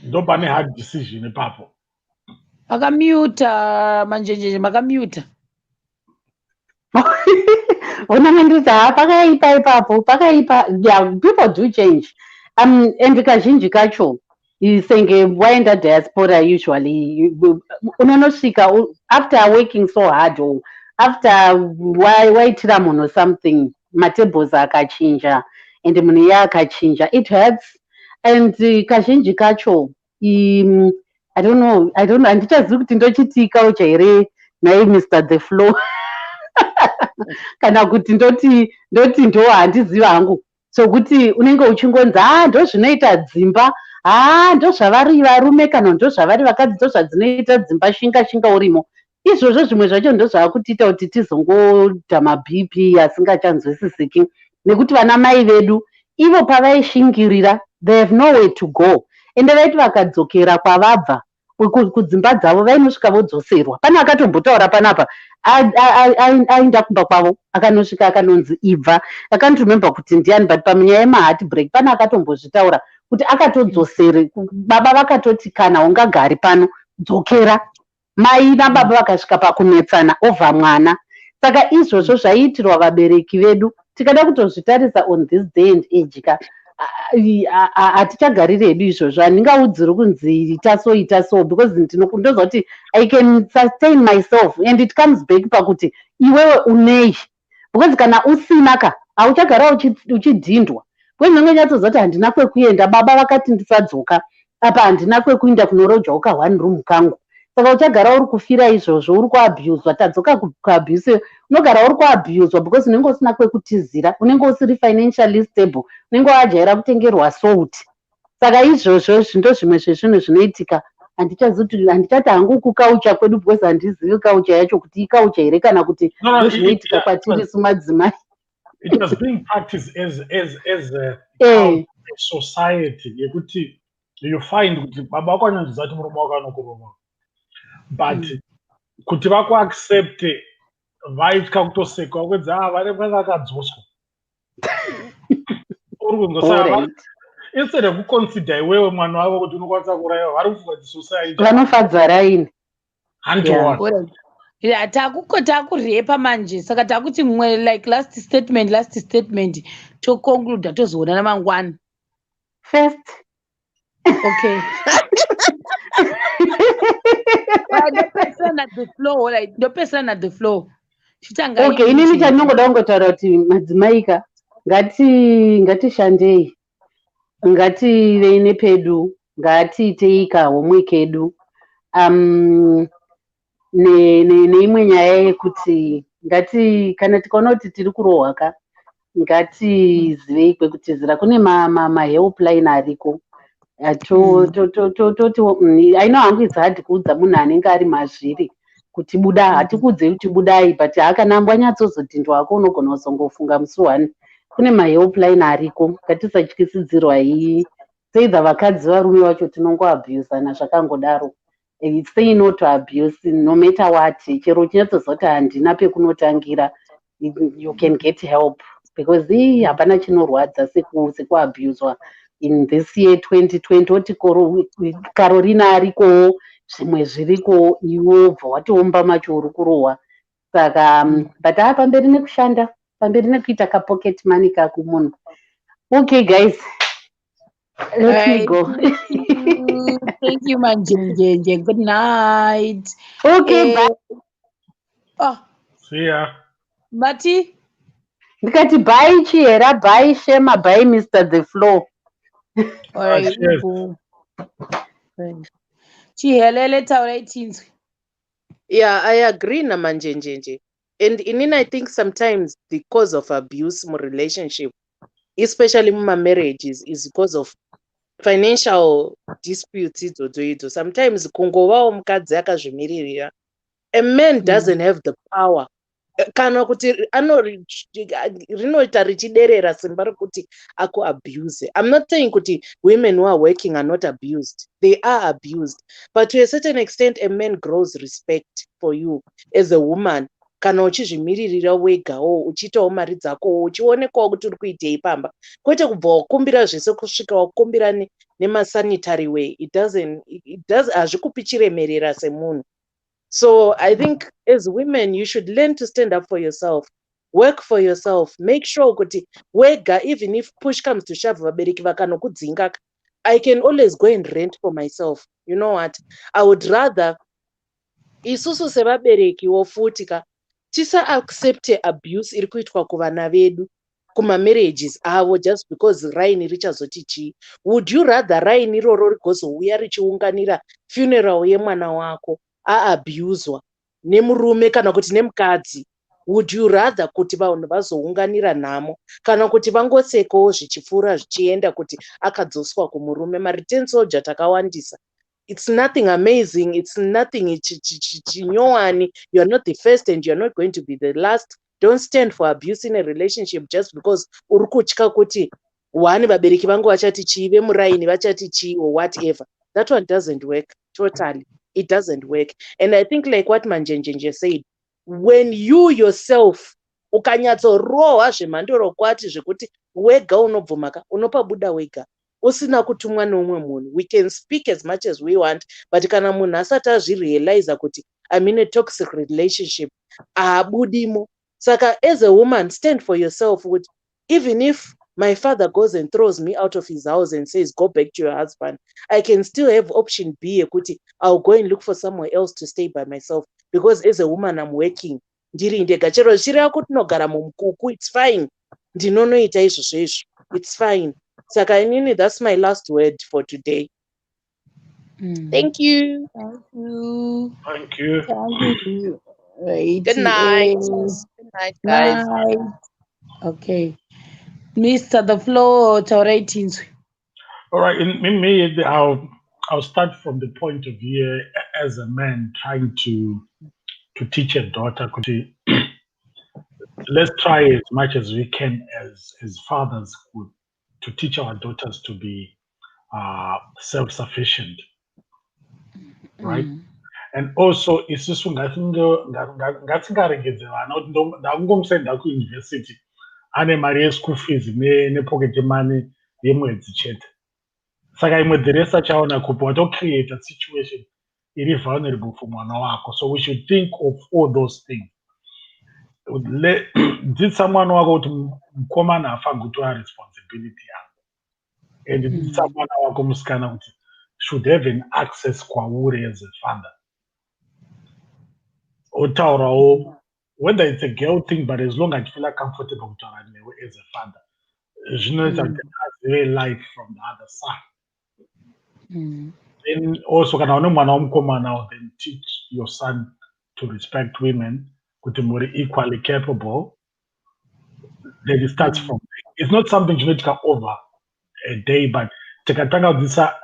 Nobody had decision, Papa. Makamuta manjenje makamuta. Yeah, people do change. And kazhinji kacho senge waenda diaspora usually unonosvika after working so hard or after waitira munhu something matables akachinja and munhu akachinja, it hurts. And kazhinji kacho I don't know handichazivi kuti ndochiti culture here naye Mr. The Flow kana kuti ndoti ndo handizivi hangu. So kuti unenge uchingonzi ndo zvinoita dzimba, ndo zvavari varume kana ndo zvavari vakadzi ndo zvadzinoita dzimba shinga urimo. Izvozvo zvimwe zvacho ndo zvakutiita kuti tizongoita maBP asingachanzwisisiki nekuti vana mai vedu ivo pavaishingirira they have nowhere to go. Ende vaiti vakadzokera kwavabva kudzimba dzavo vainosvika vodzoserwa. Pane akatombotaura panapa aenda kumba kwavo akanosvika akanonzi ibva. I can't remember kuti ndiani, but panyaya yemaheart break pane akatombozvitaura kuti akatodzosere baba vakatoti kana ungagari pano dzokera. Mai nababa vakasvika pakunetsana ovha mwana. Saka izvozvo zvaiitirwa vabereki vedu tikada kutozvitarisa on this day and age ka hatichagariri hedu izvozvo. Handingaudziri kunzi ita so because ndinozoda kuti I can sustain myself and it comes back pakuti iwewe unei, because kana usina ka hauchagara uchidhindwa. Kwenzonge nyatozoti handina kwekuenda, baba vakati ndisadzoka apa, handina kwekuenda kunorodzwa ka 1 room kangu. Saka uchagara uri kufira izvozvo, uri kuabhuzwa. Tadzoka kuabhuse unogara uri kuabhuzwa because unenge usina kwekutizira, unenge usiri financially stable, unenge wajaira kutengerwa salt. Saka izvozvo ndo zvimwe zvezvinhu zvinoitika. Handichati hangu kukaucha kwedu because handizivi kaucha yacho kuti ikaucha here kana kuti ndo zvinoitika kwatiri sumadzimai. It was being practiced as a society yekuti you find kuti baba wako anonzwa kuti murume wako anokurova, but kuti vakuaccepte vaitya kutoseka kwedzi vari vakadzoswa uri kunzwa. Instead of kuconsider iwewe mwana wavo kuti unokwanisa kuraiwa, vari kufunga kuti society vanofadza raini takurepa manje. Saka takuti mwe like last statement toconclude tozoonana mangwana first. Okay. Ndopesana the flow. Okay, inini chandinongoda kungotaura kuti madzimaika ngatishandei, ngativei nepedu, ngatiiteika homework edu. Neimwe nyaya yekuti kana tikaona kuti tiri kurohwa ka ngatizivei kwekutizira. Kune mahelpline ariko aino hangu it's hard kuudza munhu anenge ari mazviri kuti buda, hatikudze kuti budai, but akanambwa nyatsozoti ndwako unogona kuzongofunga musi one. Kune mahelpline ariko, ngatisatyisidzirwa seidha vakadzi varume vacho tinongoabhusana zvakangodaro. Say no to abuse no matter what. Chero chinyatozoti handina pekunotangira, you can get help because hapana chinorwadza sekuabhuswa in this year 2020. Oti Carolina ariko, zvimwe zviriko, iwo bva watiomba macho uri kurohwa. Saka but pamberi nekushanda, pamberi nekuita kapocket money kako munhu. Okay guys, let me go. Thank you Manjenjenje. Good night. Okay, bye. Oh, See ya. Mati. Ndikati bye Chihera, bye Shema, bye Mr. The Flow. All right. Cheers. Chihelele taurai tinzwi. Yeah, I agree na Manjenjenje. And I think sometimes the cause of abuse in relationship, especially in marriages, is because of financial disputes. Sometimes kungovawo mukadzi akazvimiririra. A man doesn't have the power. Kana kuti rinoita richiderera simba rekuti akuabuse. I'm not saying kuti women who are working are not abused. They are abused. But to a certain extent, a man grows respect for you as a woman. Kana uchizvimiririra wegawo, uchitawo mari dzako, uchionekawo kuti uri kuitei pamba. Kwete kubva wakumbira zvese kusvika wakumbira nemasanitary way. It doesn't hazvikupi chiremerera semunhu. So I think as women, you should learn to stand up for yourself, work for yourself, make sure kuti wega, even if push comes to shove, vabereki vakanokudzinga, I can always go and rent for myself. You know what? I would rather isusu sevabereki wofutika tisa accept abuse iri kuitwa kuvana vedu kuma marriages avo just because raini richazoti chii. Would you rather raini iroro rigozouya richiunganira funeral yemwana wako aabuswa nemurume kana kuti nemukadzi? Would you rather kuti vanhu vazounganira nhamo kana kuti vangosekawo zvichipfuura zvichienda kuti akadzoswa kumurume? Mariten soldier takawandisa. It's nothing amazing. It's nothing chinyowani. You're not the first and you're not going to be the last. Don't stand for abuse in a relationship just because uri kutya kuti wani vabereki vangu vachati chii, vemuraini vachati chii, or whatever. That one doesn't work. Totally. It doesn't work. And I think like what Manjenjenje said, when you yourself ukanyatsorohwa zvemhando rokwati zvekuti wega unobvumaka unopabuda wega usina kutumwa neumwe munhu. We can speak as much as we want, but kana munhu asati azvirealize kuti I'm in a toxic relationship, haabudimo. Saka as a woman, stand for yourself. Even if my father goes and throws me out of his house and says, go back to your husband, I can still have option B, I'll go and look for somewhere else to stay by myself. Because as a woman, I'm working. Ndiri ndega chero chiri kutinogara mumukuku, it's fine. Ndinonoita izvozvo izvo, it's fine. Saka inini, that's my last word for today. Thank you. Thank you. Thank you. Thank you. Right. Good night. Good night, guys. Night. Okay. Mr. The Flow taurai tinzwi. All right. In me, I'll start from the point of view as a man trying to teach a daughter. Let's try as much as we can as fathers to teach our daughters to be self-sufficient, right? And also, isusu ngatingaregedze vana kuti ndakungomsenda kuuniversity ane mari yeschool fees nepocket money yemwedzi chete. Saka imwe the rest achaona kupi watocreate a situation iri vulnerable for mwana wako. So we should think of all those things. Dzidza mwana wako kuti mukomana hafaniri kutora responsibility yako, and dzidza mwana wako musikana kuti should have an access kwauri as a father. Otaurawo whether it's a girl thing, but as long as you feel comfortable kutaura newe as a father, zvinoita kuti azive life from the other side. Then also kana une mwana womukomana, then teach your son to respect women, kuti muri equally capable. Then it starts from, it's not something zvinoitika over a day, but tikatanga kudzidzisa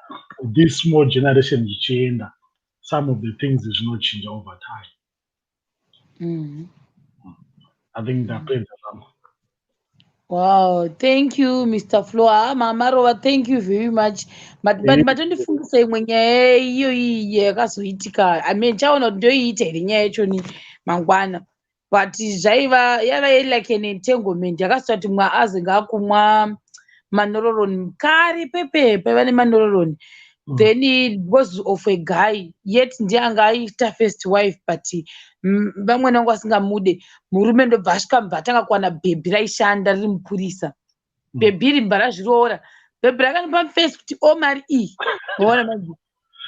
this small generation zvichienda, some of the things zvinochinja over time. I think ndapedza zvangu. Wow, thank you, Mr. Floa. Mama Rova, thank you very much. But matondifundisa imwe nyaya iyo iyi yakazoitika. I mean, chaona kuti ndoiita here nyaya yacho ni mangwana. But yava iri like an entanglement. Yakasita kuti azinge akumwa manororoni kare pepepe vane manororoni. Then because of a guy, yet ndiye anga aita first wife, but vamwe nangu asingamude murume ndobva asvika mubva atanga kuwana bhebhi raishanda riri mupurisa. Bhebhi iri mbva razviroora. Bhebhi rakanipa face kuti mari iyi. Maona manje.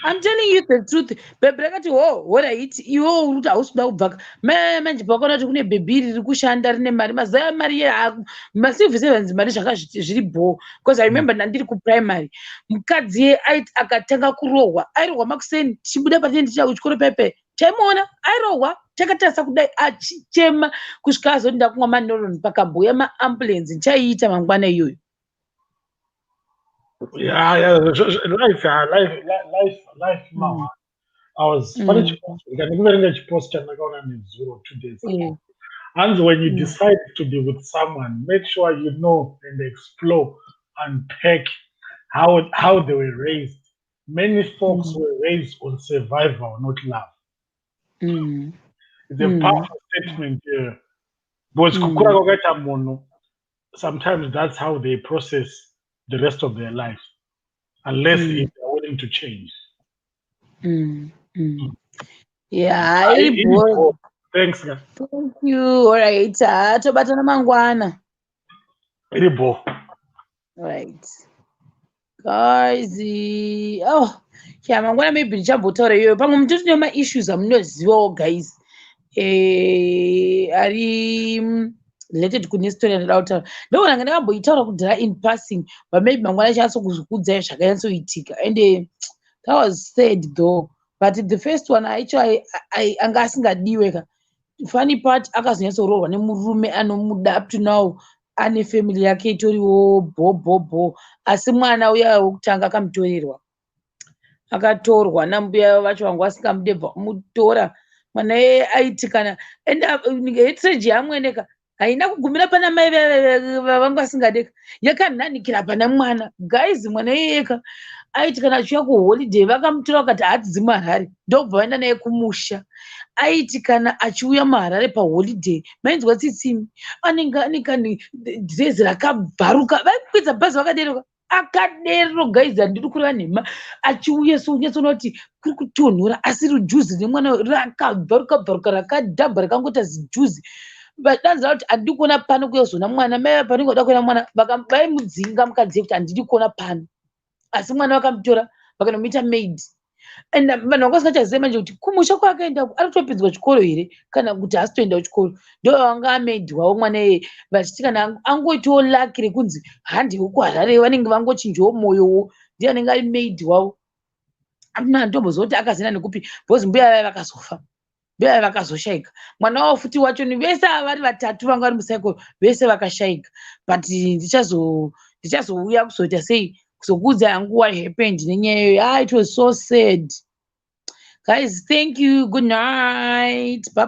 I'm telling you the truth. Bhebhi rakati what iwo uri kuti hausi kuda kubvaka. Manje pakaona kuti kune bhebhi riri kushanda rine mari. Mazaya mari macivil servants mari zvaka zviri bho. Because I remember ndandiri kuprimary. Mukadzi akatanga kurohwa. Airohwa makuseni tichibuda patende tichida kuchikoro pepe. Taimuona airohwa takatarisa kudai achichema kusvika azoti ndakumwa manoroni pakabhuya maambulensi chaiita mangwana iyoyo. Yeah, life. Mama. I was funny. I post 2 days ago. And when you decide to be with someone, make sure you know and explore and unpack how they were raised. Many folks were raised on survival, not love. It's a powerful statement here. But sometimes that's how they process the rest of their life, unless if they're willing to change. Yeah, thanks. Thank you. All right. Tobatana mangwana. All right. Guys, mangwana maybe ndichambotara iyoyo pamwe muti tine maissues amunozivawo guys ari related kune story yandada kutaura. Ndoona ndakamboitaura kudhara in passing, but maybe mangwana achazokuzvikudzai zvakanyatsoitika, and that was sad though. But the first one actually anga asingadiwe ka. Funny part akazonyatsororwa nemurume anomuda up to now, ane family yake itoriwo bho. Asi mwana uya wokutanga akamutorerwa. Akatorwa nambuya vacho vangu vasingamudebva mutora. Mwana aitikana. And heterogy yamweneka haina kugumira pana mai vangu vasingadeka. Yakanhanikira pana mwana. Guys, mwana iyeka aitikana achiuya kuholiday vakamutora vakati hatidzi muHarare. Ndobva vaenda naye kumusha. Aitikana achiuya muHarare paholiday. Mainzwa tsitsimi. Anenge ane dhirezi rakabvaruka. Vaikwidza bhazi vakaderoka. Akadero guys, handiri kureva nhema. Achiuya sounyatsona kuti kuri kutonhora asi rujuzi nemwana rakabvaruka rakadhabha rakangota zijuzi. Vadanza kuti handiri kuona pano kuyozona mwana. Mai panenge vada kuona mwana vaimudzinga mukadzi kuti handiri kuona pano. Asi mwana vakamutora vakanomuita maid. And vanhu vangasingachazive manje kuti kumusha kwaakaenda ari kutopinzwa chikoro here kana kuti haasi toenda kuchikoro. Ndo vanga amaid wavo mwana iyeye vachiti kana angoitawo laki rekunzi handi wekuHarare vanenge vangochinjawo mwoyowo ndiye anenge ari maid wavo. Amuna ndombozoti akazienda nekupi bhozi mbuya vaya vakazofa. Mbuya vaya vakazoshaika. Mwana wavo futi wacho ni vese vari vatatu vanga vari mucycle vese vakashaika. But ndichazouya kuzoita sei kuzokuudza yangu what happened nenyaya iyoyo. It was so sad. Guys, thank you. Good night. Bye.